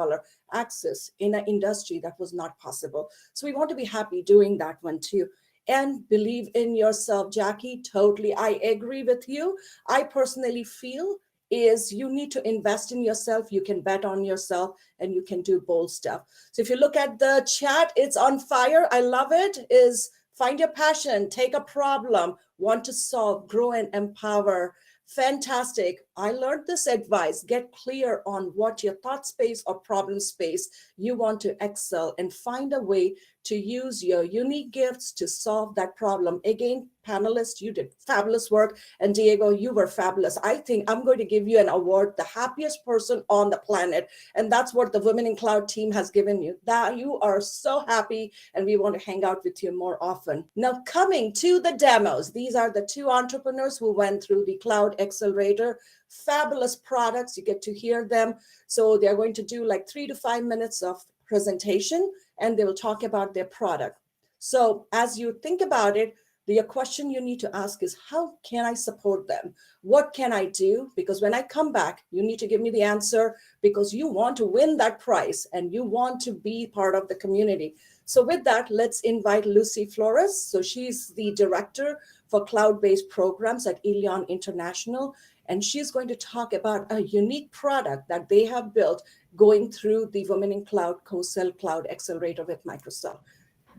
access in an industry that was not possible. So we want to be happy doing that one too. And believe in yourself, Jackie, totally. I agree with you. I personally feel is you need to invest in yourself. You can bet on yourself and you can do bold stuff. So if you look at the chat, it's on fire. I love it. Is find your passion, take a problem, want to solve, grow and empower. Fantastic. I learned this advice. Get clear on what your thought space or problem space you want to excel, and find a way to use your unique gifts to solve that problem. Again, panelists, you did fabulous work. And Diego, you were fabulous. I think I'm going to give you an award, the happiest person on the planet. And that's what the Women in Cloud team has given you. That you are so happy, and we want to hang out with you more often. Now, coming to the demos, these are the two entrepreneurs who went through the Cloud Accelerator. Fabulous products. You get to hear them. So they're going to do like 3 to 5 minutes of presentation, and they will talk about their product. So as you think about it, the question you need to ask is, how can I support them? What can I do? Because when I come back, you need to give me the answer, because you want to win that prize and you want to be part of the community. So with that, let's invite Lucy Flores. So she's the director for cloud-based programs at Ilion International. And she's going to talk about a unique product that they have built going through the Women in Cloud Co-Sell Cloud Accelerator with Microsoft.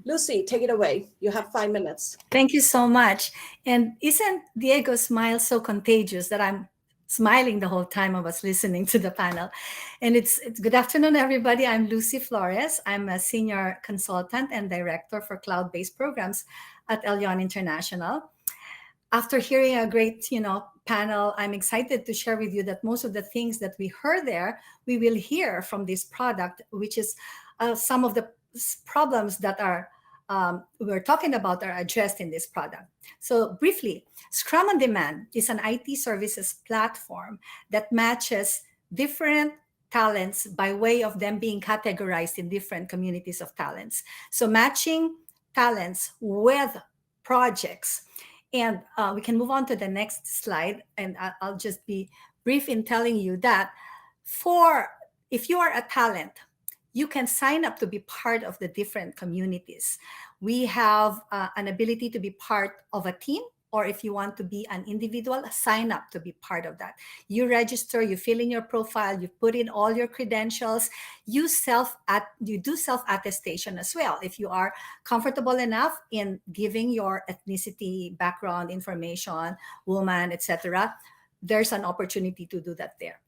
Lucy, take it away. You have 5 minutes. Thank you so much. And isn't Diego's smile so contagious that I'm smiling the whole time I was listening to the panel? And it's good afternoon, everybody. I'm Lucy Flores. I'm a senior consultant and director for cloud-based programs at Ilion International. after hearing a great, panel, I'm excited to share with you that most of the things that we heard there, we will hear from this product, which is some of the problems that are we're talking about are addressed in this product. So briefly, Scrum on Demand is an IT services platform that matches different talents by way of them being categorized in different communities of talents. So matching talents with projects. And we can move on to the next slide. And I'll just be brief in telling you that if you are a talent, you can sign up to be part of the different communities. We have an ability to be part of a team, or if you want to be an individual, sign up to be part of that. You register, you fill in your profile, you put in all your credentials, you do self-attestation as well. If you are comfortable enough in giving your ethnicity, background information, woman, etc., there's an opportunity to do that there.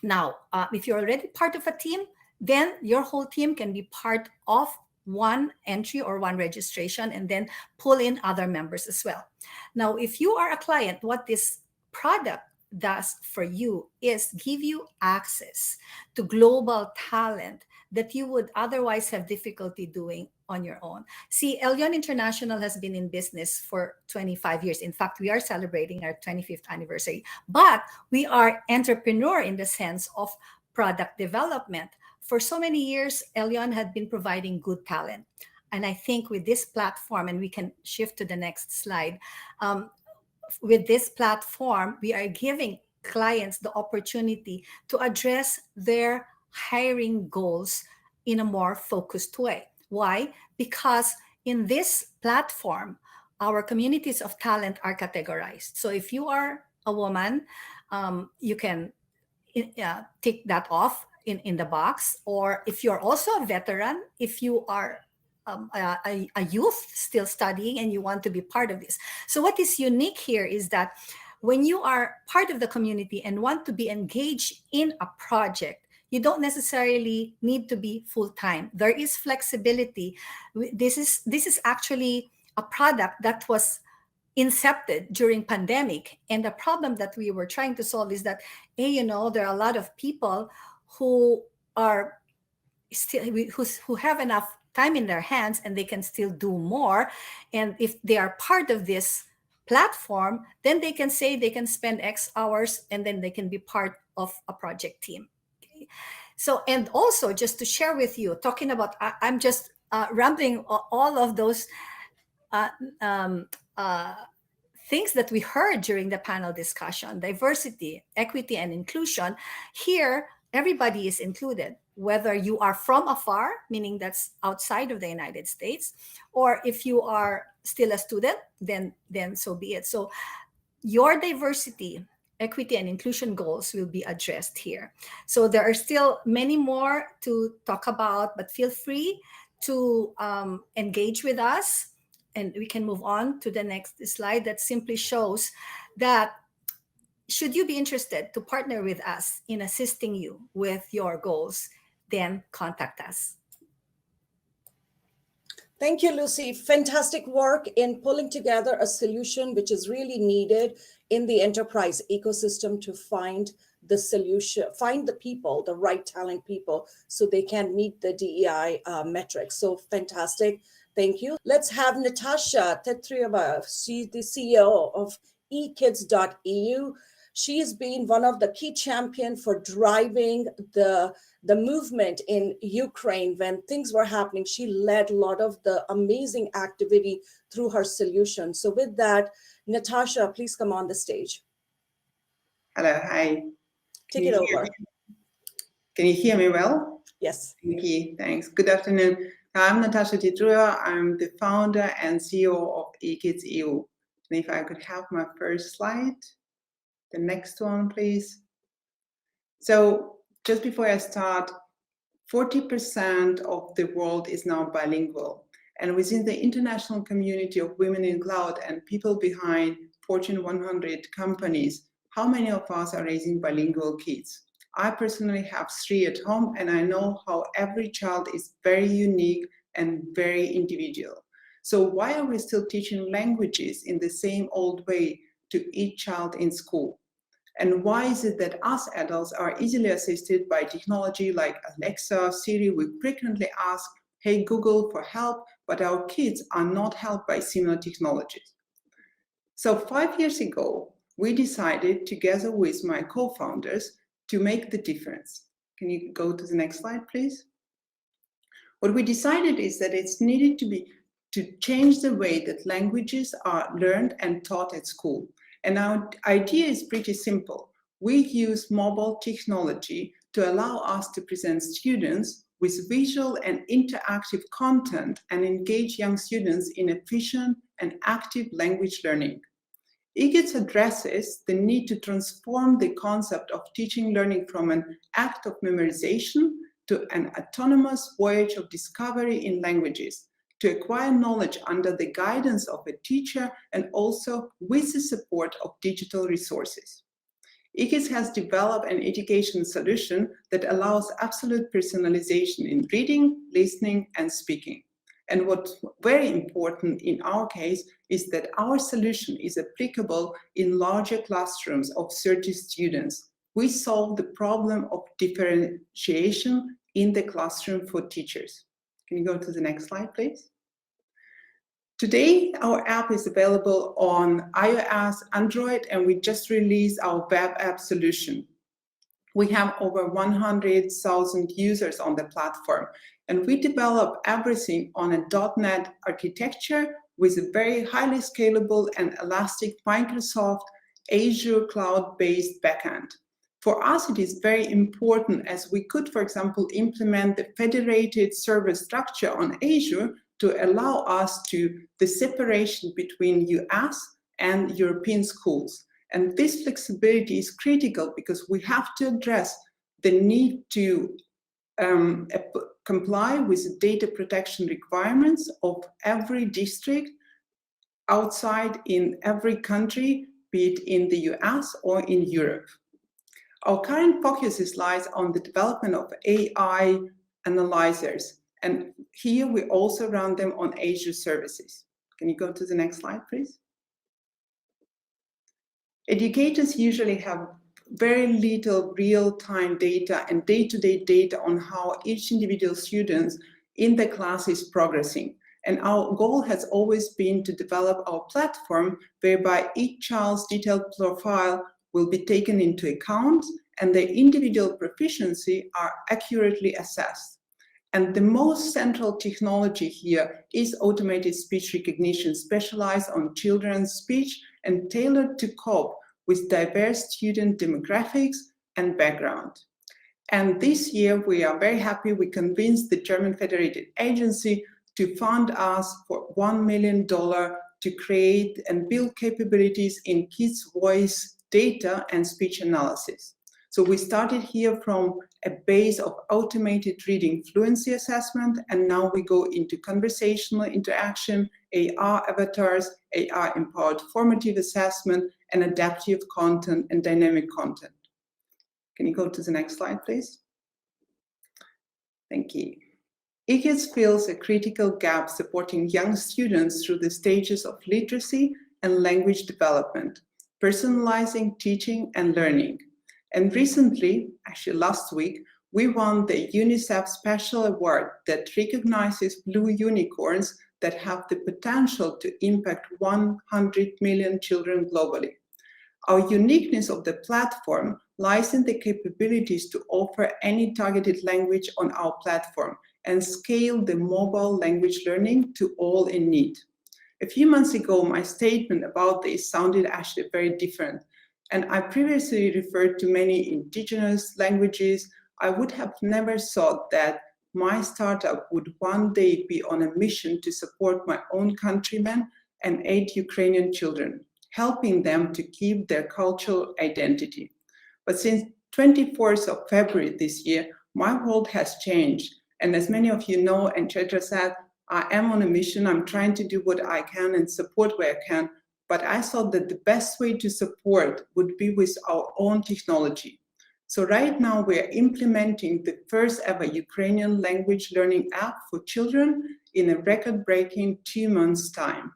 Now, if you're already part of a team, then your whole team can be part of one entry or one registration and then pull in other members as well. Now, if you are a client, what this product does for you is give you access to global talent that you would otherwise have difficulty doing on your own. See, Elion International has been in business for 25 years. In fact, we are celebrating our 25th anniversary, but we are entrepreneur in the sense of product development. For so many years, Elion had been providing good talent. And I think with this platform, and we can shift to the next slide, with this platform, we are giving clients the opportunity to address their hiring goals in a more focused way. Why? Because in this platform, our communities of talent are categorized. So if you are a woman, you can tick that off in the box. Or if you're also a veteran, if you are a youth still studying and you want to be part of this. So what is unique here is that when you are part of the community and want to be engaged in a project, you don't necessarily need to be full-time. There is flexibility. This is actually a product that was incepted during pandemic. And the problem that we were trying to solve is that, there are a lot of people who are still who have enough time in their hands and they can still do more. And if they are part of this platform, then they can say they can spend X hours and then they can be part of a project team. Okay. So, and also just to share with you, talking about, I'm just rambling all of those things that we heard during the panel discussion: diversity, equity, and inclusion. Here, everybody is included, whether you are from afar, meaning that's outside of the United States, or if you are still a student, then so be it. So your diversity, equity, and inclusion goals will be addressed here. So there are still many more to talk about, but feel free to engage with us. And we can move on to the next slide that simply shows that should you be interested to partner with us in assisting you with your goals, then contact us. Thank you, Lucy. Fantastic work in pulling together a solution which is really needed in the enterprise ecosystem to find the solution, find the people, the right talent people, so they can meet the DEI metrics. So fantastic. Thank you. Let's have Natasha Titular. She's the CEO of ekids.eu. She's been one of the key champions for driving the movement in Ukraine when things were happening. She led a lot of the amazing activity through her solution. So with that, Natasha, please come on the stage. Hello, hi. Take it over. Can you hear me well? Yes. Thank you, thanks. Good afternoon. I'm Natasha Titular. I'm the founder and CEO of ekids.eu. And if I could have my first slide. The next one, please. So just before I start, 40% of the world is now bilingual. And within the international community of women in cloud and people behind Fortune 100 companies, how many of us are raising bilingual kids? I personally have 3 at home, and I know how every child is very unique and very individual. So why are we still teaching languages in the same old way to each child in school? And why is it that us adults are easily assisted by technology like Alexa, Siri? We frequently ask, hey, Google, for help, but our kids are not helped by similar technologies. So 5 years ago, we decided together with my co-founders to make the difference. Can you go to the next slide, please? What we decided is that it's needed to change the way that languages are learned and taught at school. And our idea is pretty simple. We use mobile technology to allow us to present students with visual and interactive content and engage young students in efficient and active language learning. EGITS addresses the need to transform the concept of teaching learning from an act of memorization to an autonomous voyage of discovery in languages, to acquire knowledge under the guidance of a teacher and also with the support of digital resources. EGITS has developed an education solution that allows absolute personalization in reading, listening, and speaking. And what's very important in our case is that our solution is applicable in larger classrooms of 30 students. We solve the problem of differentiation in the classroom for teachers. Can you go to the next slide, please? Today, our app is available on iOS, Android, and we just released our web app solution. We have over 100,000 users on the platform, and we develop everything on a .NET architecture with a very highly scalable and elastic Microsoft Azure cloud-based backend. For us, it is very important as we could, for example, implement the federated server structure on Azure to allow us to the separation between US and European schools. And this flexibility is critical because we have to address the need to comply with the data protection requirements of every district outside in every country, be it in the US or in Europe. Our current focus lies on the development of AI analyzers. And here we also run them on Azure services. Can you go to the next slide, please? Educators usually have very little real-time data and day-to-day data on how each individual student in the class is progressing. And our goal has always been to develop our platform whereby each child's detailed profile will be taken into account and their individual proficiency are accurately assessed. And the most central technology here is automated speech recognition, specialized on children's speech and tailored to cope with diverse student demographics and background. And this year, we are very happy we convinced the German Federated Agency to fund us for $1 million to create and build capabilities in kids' voice data and speech analysis. So we started here from a base of automated reading fluency assessment, and now we go into conversational interaction, AR avatars, AR-empowered formative assessment, and adaptive content and dynamic content. Can you go to the next slide, please? Thank you. EGITS fills a critical gap supporting young students through the stages of literacy and language development, personalizing teaching and learning. And recently, actually last week, we won the UNICEF Special Award that recognizes blue unicorns that have the potential to impact 100 million children globally. Our uniqueness of the platform lies in the capabilities to offer any targeted language on our platform and scale the mobile language learning to all in need. A few months ago, my statement about this sounded actually very different. And I previously referred to many indigenous languages. I would have never thought that my startup would one day be on a mission to support my own countrymen and aid Ukrainian children, helping them to keep their cultural identity. But since 24th of February this year, my world has changed. And as many of you know, and Chaitra said, I am on a mission. I'm trying to do what I can and support where I can. But I thought that the best way to support would be with our own technology. So right now we are implementing the first ever Ukrainian language learning app for children in a record-breaking 2 months' time.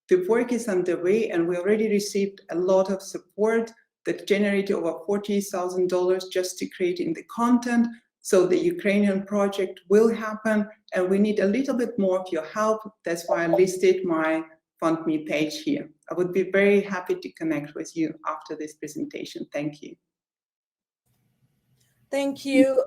The work is underway and we already received a lot of support that generated over $40,000 just to creating the content. So the Ukrainian project will happen and we need a little bit more of your help. That's why I listed my FundMe page here. I would be very happy to connect with you after this presentation. Thank you. Thank you,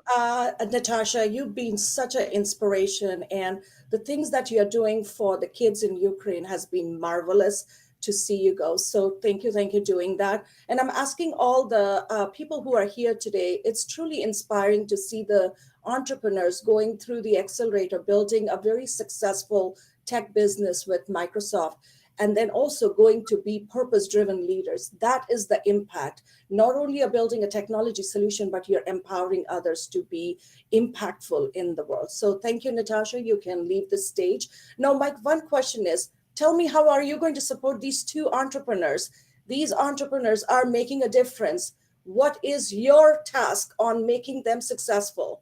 Natasha. You've been such an inspiration, and the things that you're doing for the kids in Ukraine has been marvelous to see you go. So thank you doing that. And I'm asking all the people who are here today, it's truly inspiring to see the entrepreneurs going through the accelerator, building a very successful tech business with Microsoft, and then also going to be purpose-driven leaders. That is the impact. Not only are building a technology solution, but you're empowering others to be impactful in the world. So thank you, Natasha. You can leave the stage. Now, Mike, one question is, tell me, how are you going to support these two entrepreneurs? These entrepreneurs are making a difference. What is your task on making them successful?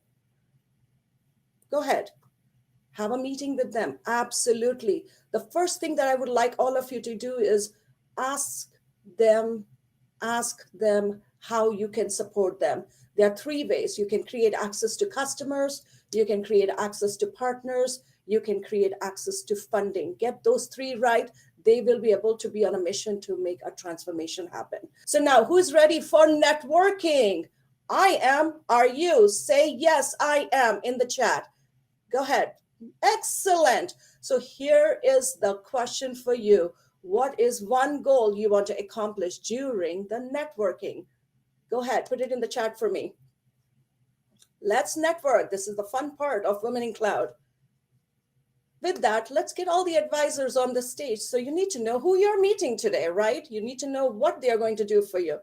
Go ahead. Have a meeting with them. Absolutely. The first thing that I would like all of you to do is ask them how you can support them. There are 3 ways. You can create access to customers, you can create access to partners, you can create access to funding. Get those 3 right. They will be able to be on a mission to make a transformation happen. So now, who's ready for networking? I am. Are you? Say yes, I am in the chat. Go ahead. Excellent. So here is the question for you. What is one goal you want to accomplish during the networking? Go ahead, put it in the chat for me. Let's network. This is the fun part of Women in Cloud. With that, let's get all the advisors on the stage. So you need to know who you're meeting today, right? You need to know what they're going to do for you.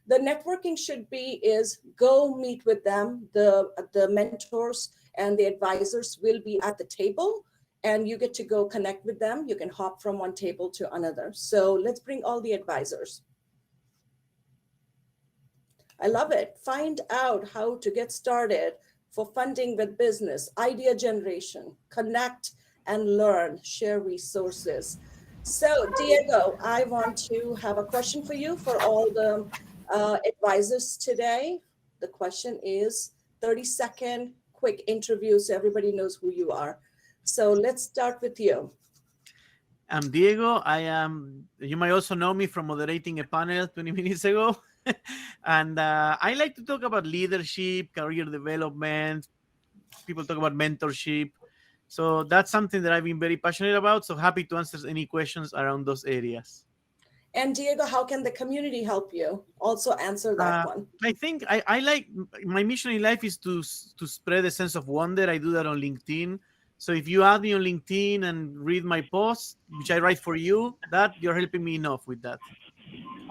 The networking should be is go meet with them. The mentors and the advisors will be at the table and you get to go connect with them. You can hop from one table to another. So let's bring all the advisors. I love it. Find out how to get started for funding with business, idea generation, connect and learn, share resources. So Diego, I want to have a question for you for all the advisors today. The question is 30-second quick interview so everybody knows who you are. So let's start with you. I'm Diego. You might also know me from moderating a panel 20 minutes ago. And I like to talk about leadership, career development. People talk about mentorship. So that's something that I've been very passionate about. So happy to answer any questions around those areas. And Diego, how can the community help you? Also answer that one. I think I like, my mission in life is to spread a sense of wonder. I do that on LinkedIn. So if you add me on LinkedIn and read my posts, which I write for you, that you're helping me enough with that.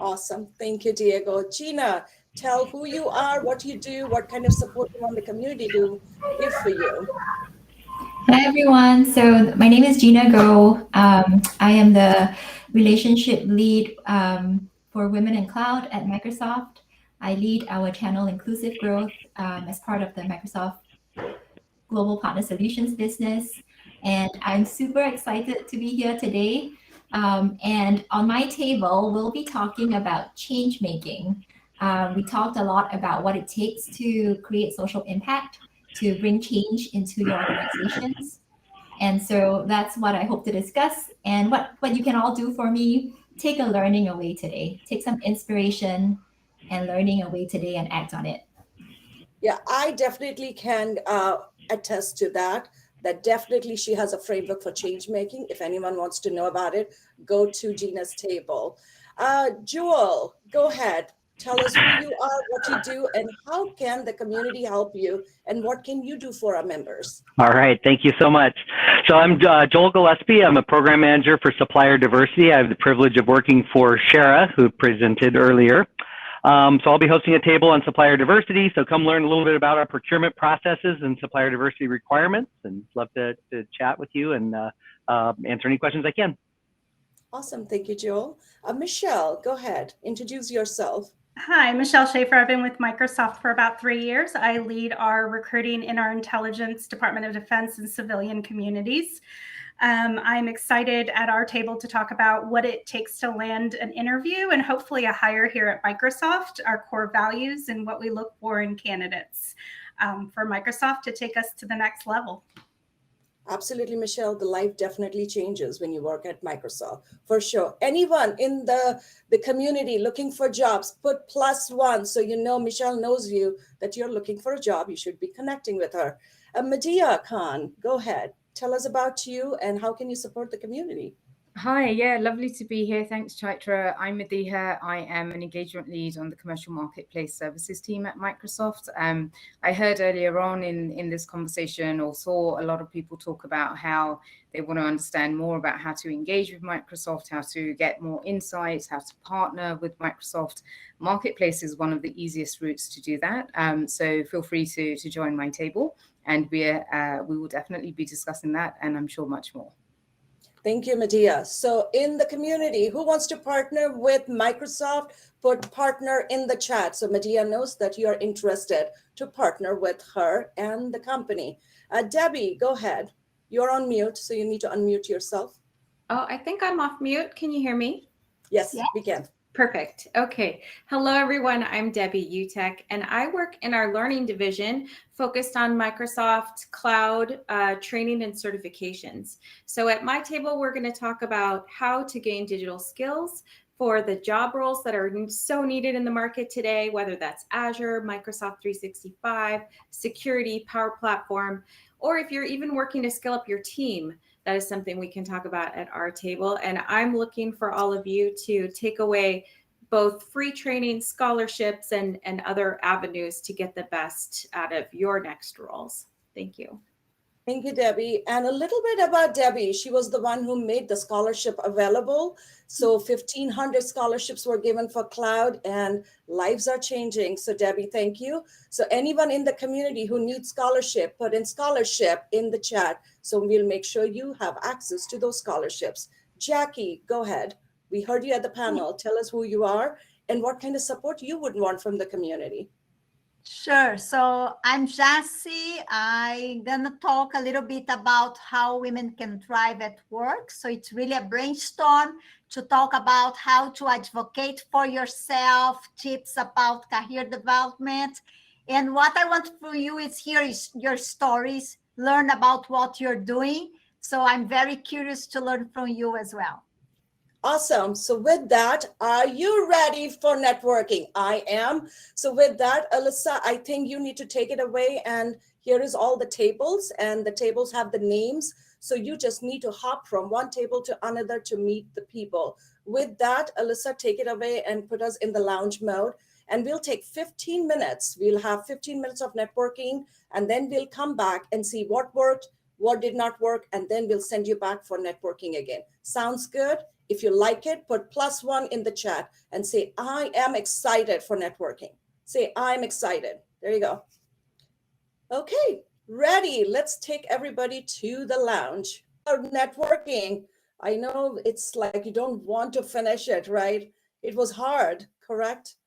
Awesome. Thank you, Diego. Gina, tell who you are, what you do, what kind of support you want the community to give for you. Hi, everyone. So my name is Gina Go. I am the relationship lead for Women in Cloud at Microsoft. I lead our channel Inclusive Growth as part of the Microsoft Global Partner Solutions business. And I'm super excited to be here today. And on my table, we'll be talking about change making. We talked a lot about what it takes to create social impact, to bring change into your organizations. And so that's what I hope to discuss. And what you can all do for me, take a learning away today. Take some inspiration and learning away today and act on it. Yeah, I definitely can attest to that. That definitely she has a framework for change making. If anyone wants to know about it, go to Gina's table. Jewel, go ahead. Tell us who you are, what you do, and how can the community help you, and what can you do for our members? All right, thank you so much. So I'm Joel Gillespie. I'm a program manager for Supplier Diversity. I have the privilege of working for Shara, who presented earlier. So I'll be hosting a table on supplier diversity. So come learn a little bit about our procurement processes and supplier diversity requirements, and love to chat with you and answer any questions I can. Awesome, thank you, Joel. Michelle, go ahead, introduce yourself. Hi, Michelle Schaefer. I've been with Microsoft for about 3 years. I lead our recruiting in our intelligence, Department of Defense, and civilian communities. I'm excited at our table to talk about what it takes to land an interview and hopefully a hire here at Microsoft, our core values, and what we look for in candidates for Microsoft to take us to the next level. Absolutely, Michelle. The life definitely changes when you work at Microsoft, for sure. Anyone in the community looking for jobs, put +1 so you know Michelle knows you, that you're looking for a job. You should be connecting with her. Medea Khan, go ahead. Tell us about you and how can you support the community? Hi, yeah, lovely to be here. Thanks, Chaitra. I'm Mediha. I am an engagement lead on the commercial marketplace services team at Microsoft. I heard earlier on in this conversation, or saw a lot of people talk about how they want to understand more about how to engage with Microsoft, how to get more insights, how to partner with Microsoft. Marketplace is one of the easiest routes to do that. So feel free to join my table, and we will definitely be discussing that, and I'm sure much more. Thank you, Medea. So in the community, who wants to partner with Microsoft, put partner in the chat. So Medea knows that you are interested to partner with her and the company. Debbie, go ahead. You're on mute, so you need to unmute yourself. Oh, I think I'm off mute. Can you hear me? Yes, we can. Perfect. Okay. Hello, everyone. I'm Debbie Utech, and I work in our learning division focused on Microsoft Cloud training and certifications. So at my table, we're going to talk about how to gain digital skills for the job roles that are so needed in the market today, whether that's Azure, Microsoft 365, security, Power Platform, or if you're even working to skill up your team. That is something we can talk about at our table. And I'm looking for all of you to take away both free training, scholarships, and other avenues to get the best out of your next roles. Thank you. Thank you, Debbie. And a little bit about Debbie. She was the one who made the scholarship available. So 1,500 scholarships were given for cloud, and lives are changing. So Debbie, thank you. So anyone in the community who needs scholarship, put in scholarship in the chat. So we'll make sure you have access to those scholarships. Jackie, go ahead. We heard you at the panel. Tell us who you are and what kind of support you would want from the community. Sure. So I'm Jassy. I'm going to talk a little bit about how women can thrive at work. So it's really a brainstorm to talk about how to advocate for yourself, tips about career development. And what I want for you is hear your stories, learn about what you're doing. So I'm very curious to learn from you as well. Awesome. So with that, are you ready for networking? I am. So with that, Alyssa, I think you need to take it away. And here is all the tables, and the tables have the names. So you just need to hop from one table to another to meet the people. With that, Alyssa, take it away and put us in the lounge mode. And we'll take 15 minutes. We'll have 15 minutes of networking, and then we'll come back and see what worked, what did not work, and then we'll send you back for networking again. Sounds good? If you like it, put +1 in the chat and say, I am excited for networking. Say, I'm excited. There you go. Okay, ready. Let's take everybody to the lounge. Networking. I know it's like you don't want to finish it, right? It was hard, correct?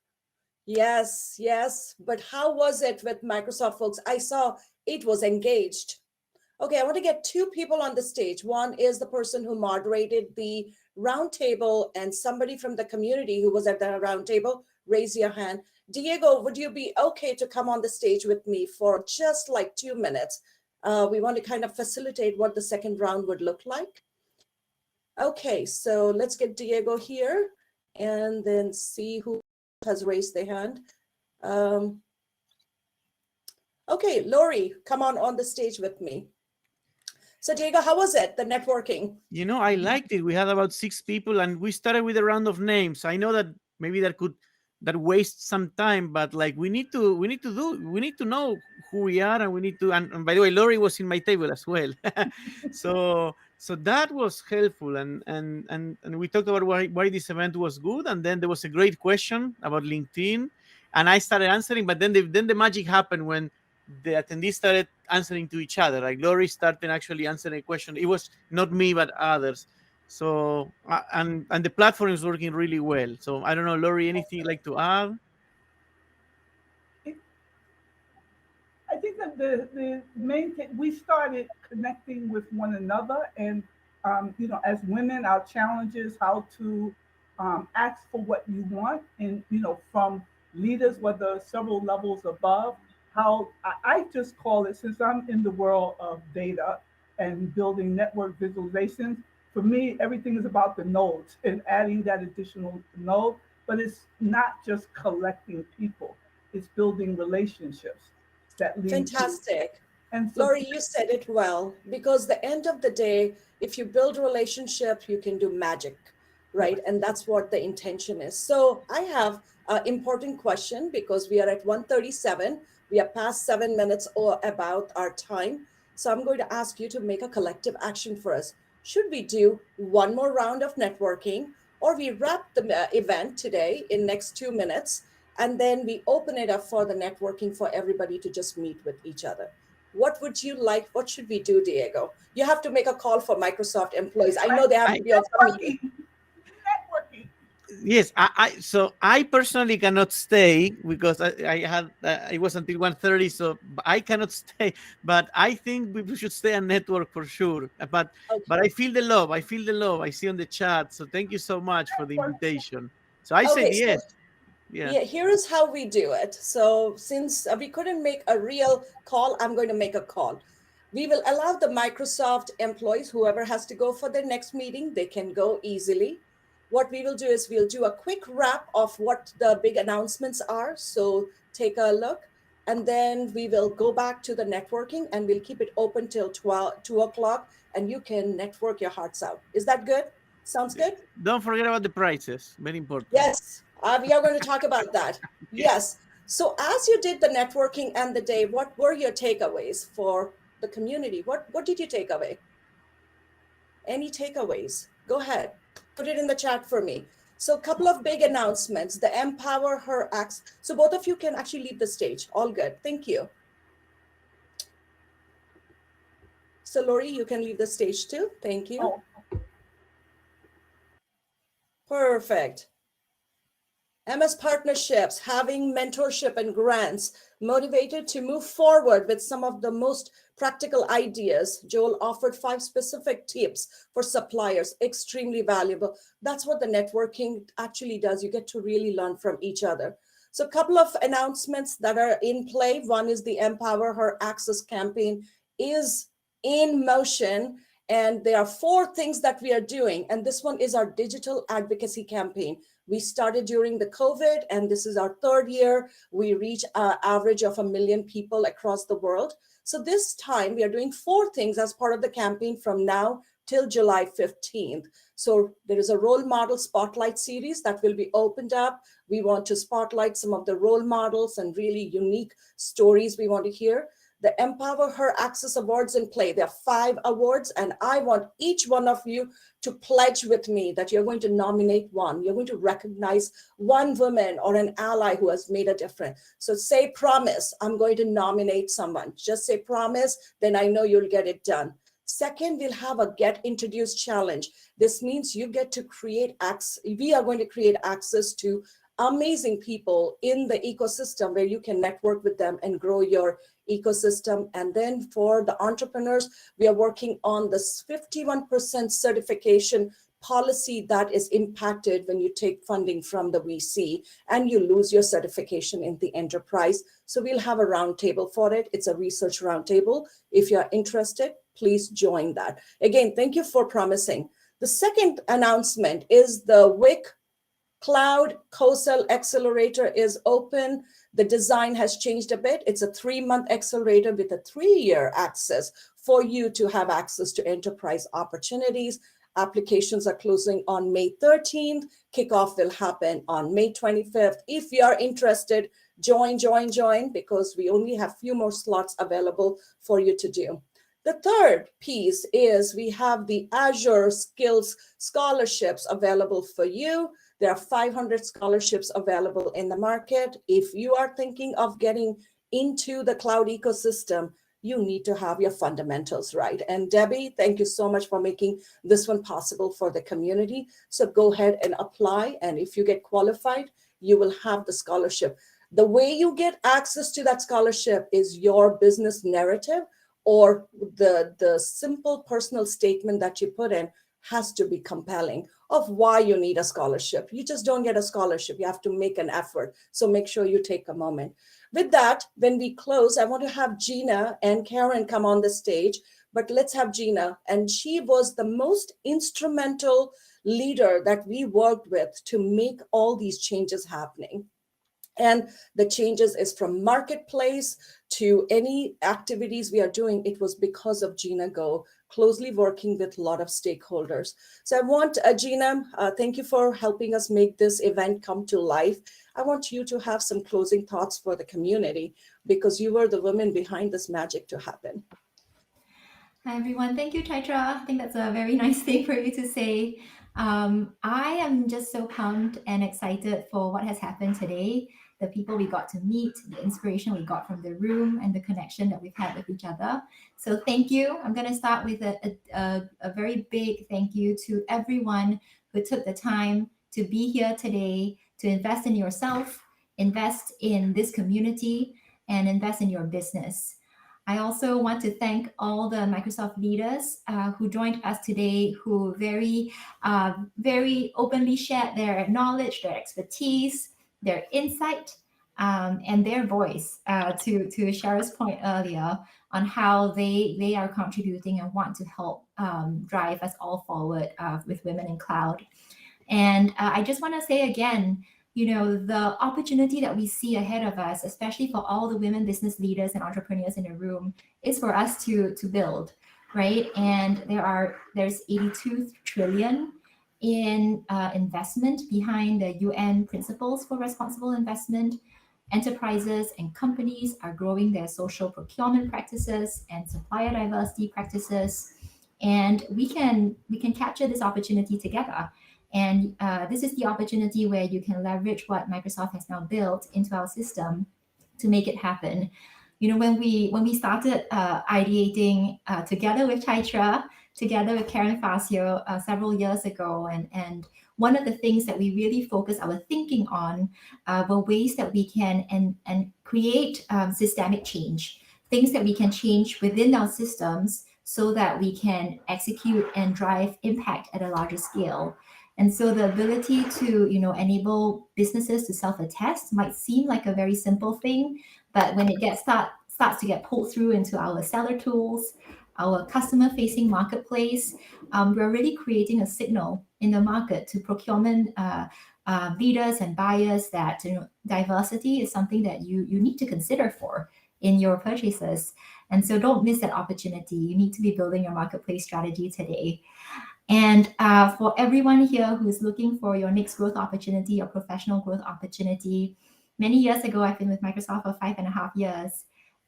Yes, yes. But how was it with Microsoft folks? I saw it was engaged. Okay, I want to get 2 people on the stage. One is the person who moderated the roundtable, and somebody from the community who was at the roundtable. Raise your hand. Diego, would you be okay to come on the stage with me for just like 2 minutes? We want to kind of facilitate what the second round would look like. Okay, so let's get Diego here and then see who has raised their hand. Okay, Lori, come on the stage with me. So Diego, how was it, the networking? You know, I liked it. We had about 6 people, and we started with a round of names. I know that maybe that wastes some time, but like we need to know who we are, and we need to. And by the way, Lori was in my table as well, so that was helpful. And we talked about why this event was good, and then there was a great question about LinkedIn, and I started answering, but then the magic happened when the attendees started answering to each other. Like Lori started actually answering a question. It was not me, but others. So, and the platform is working really well. So I don't know, Lori, anything you'd like to add? the main thing, we started connecting with one another, and as women, our challenge is how to ask for what you want, and from leaders, whether several levels above. How I just call it, since I'm in the world of data and building network visualizations, for me, everything is about the nodes and adding that additional node. But it's not just collecting people; it's building relationships that lead. Fantastic. And so, Lori, you said it well, because the end of the day, if you build relationship, you can do magic, right? And that's what the intention is. So I have an important question, because we are at 1:37. We are past 7 minutes or about our time. So I'm going to ask you to make a collective action for us. Should we do one more round of networking, or we wrap the event today in next 2 minutes, and then we open it up for the networking for everybody to just meet with each other? What would you like? What should we do, Diego? You have to make a call for Microsoft employees. I know they have to be on some meeting. Networking. Yes, so I personally cannot stay, because I had it was until 1:30, so I cannot stay. But I think we should stay and network for sure. But I feel the love. I feel the love. I see on the chat. So thank you so much for the invitation. So I said yes. Yeah, here is how we do it. So since we couldn't make a real call, I'm going to make a call. We will allow the Microsoft employees, whoever has to go for their next meeting, they can go easily. What we will do is we'll do a quick wrap of what the big announcements are. So take a look, and then we will go back to the networking, and we'll keep it open till 2 o'clock, and you can network your hearts out. Is that good? Sounds good? Don't forget about the prices. Very important. Yes, we are going to talk about that. Yes. So as you did the networking and the day, what were your takeaways for the community? What did you take away? Any takeaways? Go ahead. Put it in the chat for me. So a couple of big announcements. The Empower Her Acts. So both of you can actually leave the stage. All good. Thank you. So Lori, you can leave the stage too. Thank you. Oh. Perfect. MS Partnerships, having mentorship and grants, motivated to move forward with some of the most practical ideas. Joel offered 5 specific tips for suppliers, extremely valuable. That's what the networking actually does. You get to really learn from each other. So a couple of announcements that are in play. One is the Empower Her Access campaign is in motion. And there are 4 things that we are doing. And this one is our digital advocacy campaign. We started during the COVID, and this is our 3rd year. We reach an average of 1 million people across the world. So this time we are doing 4 things as part of the campaign from now till July 15th. So there is a role model spotlight series that will be opened up. We want to spotlight some of the role models and really unique stories we want to hear. The Empower Her Access Awards in play. There are 5 awards, and I want each one of you to pledge with me that you're going to nominate one. You're going to recognize one woman or an ally who has made a difference. So say promise, I'm going to nominate someone. Just say promise, then I know you'll get it done. Second, we'll have a Get Introduced challenge. This means you get to create access. We are going to create access to amazing people in the ecosystem where you can network with them and grow your ecosystem. And then for the entrepreneurs, we are working on this 51% certification policy that is impacted when you take funding from the VC and you lose your certification in the enterprise. So we'll have a roundtable for it. It's a research roundtable. If you're interested, please join that. Again, thank you for promising. The second announcement is the WIC Cloud Co-Sell Accelerator is open. The design has changed a bit. It's a 3-month accelerator with a 3-year access for you to have access to enterprise opportunities. Applications are closing on May 13th. Kickoff will happen on May 25th. If you are interested, join, because we only have few more slots available for you to do. The third piece is we have the Azure Skills Scholarships available for you. There are 500 scholarships available in the market. If you are thinking of getting into the cloud ecosystem, you need to have your fundamentals right. And Debbie, thank you so much for making this one possible for the community. So go ahead and apply. And if you get qualified, you will have the scholarship. The way you get access to that scholarship is your business narrative, or the simple personal statement that you put in has to be compelling of why you need a scholarship. You just don't get a scholarship. You have to make an effort. So make sure you take a moment. With that, when we close, I want to have Gina and Karen come on the stage, but let's have Gina. And she was the most instrumental leader that we worked with to make all these changes happening. And the changes is from marketplace to any activities we are doing. It was because of Gina Go, closely working with a lot of stakeholders. So I want Gina, thank you for helping us make this event come to life. I want you to have some closing thoughts for the community, because you were the woman behind this magic to happen. Hi, everyone. Thank you, Chaitra. I think that's a very nice thing for you to say. I am just so pumped and excited for what has happened today, the people we got to meet, the inspiration we got from the room, and the connection that we've had with each other. So thank you. I'm going to start with a very big thank you to everyone who took the time to be here today, to invest in yourself, invest in this community, and invest in your business. I also want to thank all the Microsoft leaders who joined us today, who very openly shared their knowledge, their expertise, their insight, and their voice to Shara's point earlier on how they are contributing and want to help drive us all forward with Women in Cloud. And I just want to say again, the opportunity that we see ahead of us, especially for all the women business leaders and entrepreneurs in the room, is for us to build, right? And there's 82 trillion in investment behind the UN principles for responsible investment. Enterprises and companies are growing their social procurement practices and supplier diversity practices, and we can capture this opportunity together. And this is the opportunity where you can leverage what Microsoft has now built into our system to make it happen. When we started ideating together with Chaitra, together with Karen Fascio several years ago, and one of the things that we really focused our thinking on were ways that we can and create systemic change, things that we can change within our systems so that we can execute and drive impact at a larger scale. And so the ability to, enable businesses to self-attest might seem like a very simple thing, but when it starts to get pulled through into our seller tools, our customer-facing marketplace, we're really creating a signal in the market to procurement leaders and buyers that diversity is something that you need to consider for in your purchases. And so don't miss that opportunity. You need to be building your marketplace strategy today. And for everyone here who's looking for your next growth opportunity or professional growth opportunity, many years ago, I've been with Microsoft for 5.5 years,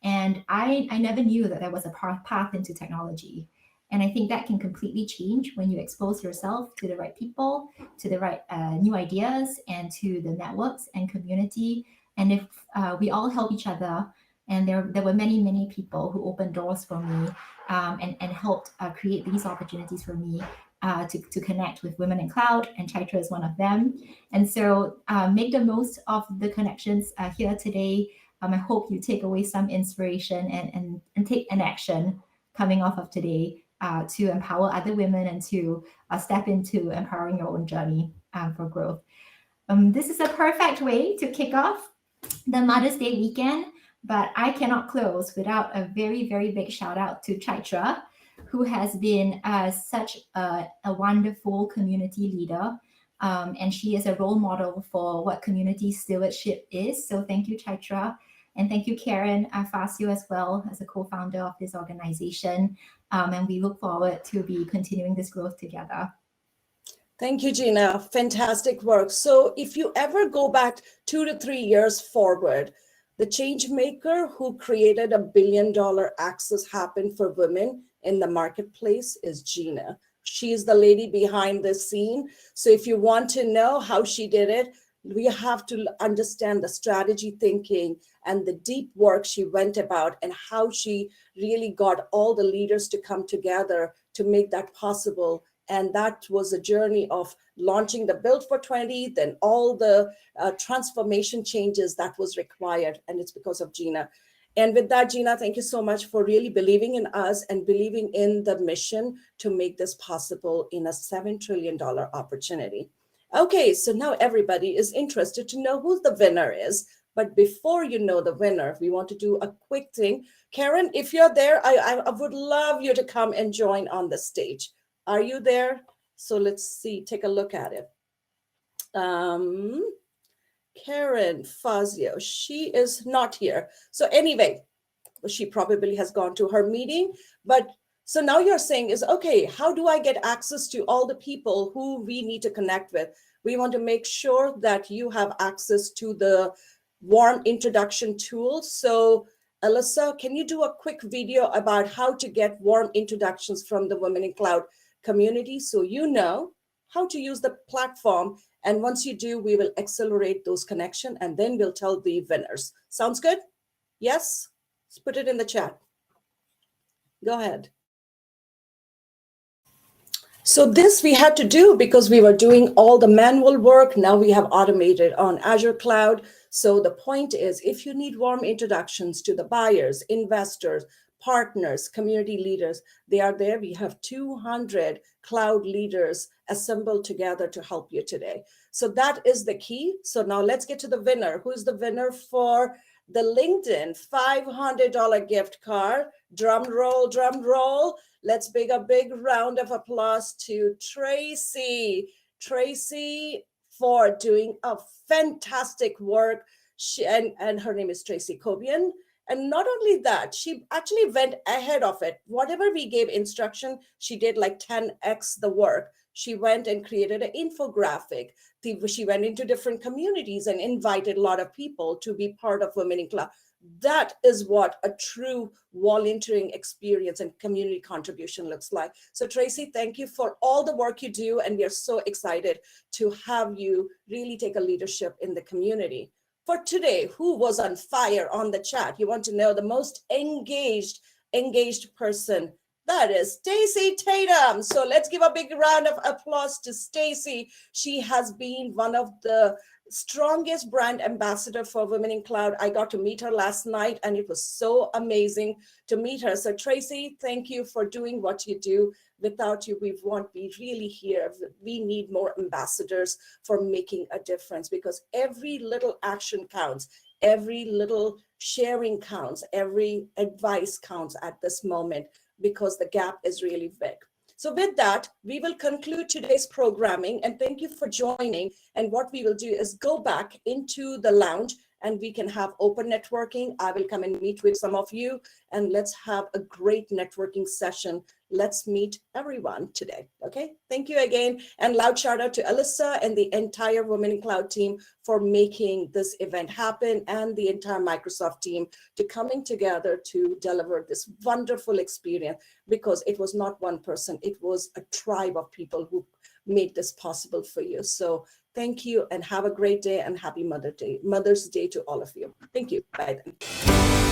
and I never knew that there was a path into technology. And I think that can completely change when you expose yourself to the right people, to the right new ideas, and to the networks and community. And if we all help each other, and there were many, many people who opened doors for me and helped create these opportunities for me to connect with Women in Cloud, and Chaitra is one of them. And so make the most of the connections here today. I hope you take away some inspiration and take an action coming off of today to empower other women and to step into empowering your own journey for growth. This is a perfect way to kick off the Mother's Day weekend, but I cannot close without a very, very big shout out to Chaitra, who has been such a wonderful community leader. And she is a role model for what community stewardship is. So thank you, Chaitra. And thank you, Karen Fascio, as well, as a co-founder of this organization. And we look forward to be continuing this growth together. Thank you, Gina. Fantastic work. So if you ever go back 2 to 3 years forward, the change maker who created $1 billion access happen for women in the marketplace is Gina. She's the lady behind the scene. So if you want to know how she did it, we have to understand the strategy thinking and the deep work she went about and how she really got all the leaders to come together to make that possible And that was a journey of launching the Build for 20, then all the transformation changes that was required. And it's because of Gina. And with that, Gina, thank you so much for really believing in us and believing in the mission to make this possible in a $7 trillion opportunity. Okay, so now everybody is interested to know who the winner is. But before you know the winner, we want to do a quick thing. Karen, if you're there, I would love you to come and join on the stage. Are you there? So let's see, take a look at it. Karen Fazio, she is not here. So anyway, she probably has gone to her meeting. But so now you're saying is, okay, how do I get access to all the people who we need to connect with? We want to make sure that you have access to the warm introduction tool. So Alyssa, can you do a quick video about how to get warm introductions from the Women in Cloud community so you know how to use the platform? And once you do, we will accelerate those connections and then we'll tell the winners. Sounds good? Yes? Let's put it in the chat. Go ahead. So this we had to do because we were doing all the manual work. Now we have automated on Azure Cloud. So the point is, if you need warm introductions to the buyers, investors, partners, community leaders, they are there. We have 200 cloud leaders assembled together to help you today. So that is the key. So now let's get to the winner. Who's the winner for the LinkedIn $500 gift card? Drum roll, drum roll. Let's give a big round of applause to Tracy. Tracy for doing a fantastic work. And her name is Tracy Cobian. And not only that, she actually went ahead of it. Whatever we gave instruction, she did like 10x the work. She went and created an infographic. She went into different communities and invited a lot of people to be part of Women in Cloud. That is what a true volunteering experience and community contribution looks like. So Tracy, thank you for all the work you do. And we are so excited to have you really take a leadership in the community. For today, who was on fire on the chat? You want to know the most engaged person? That is Stacy Tatum. So let's give a big round of applause to Stacy. She has been one of the strongest brand ambassador for Women in Cloud. I got to meet her last night and it was so amazing to meet her. So Tracy, thank you for doing what you do. Without you, we won't be really here. We need more ambassadors for making a difference because every little action counts. Every little sharing counts. Every advice counts at this moment because the gap is really big. So with that, we will conclude today's programming and thank you for joining. And what we will do is go back into the lounge and we can have open networking. I will come and meet with some of you and let's have a great networking session. Let's meet everyone today, okay? Thank you again. And loud shout out to Alyssa and the entire Women in Cloud team for making this event happen and the entire Microsoft team to coming together to deliver this wonderful experience because it was not one person, it was a tribe of people who made this possible for you. So thank you and have a great day and happy Mother's Day to all of you. Thank you. Bye then.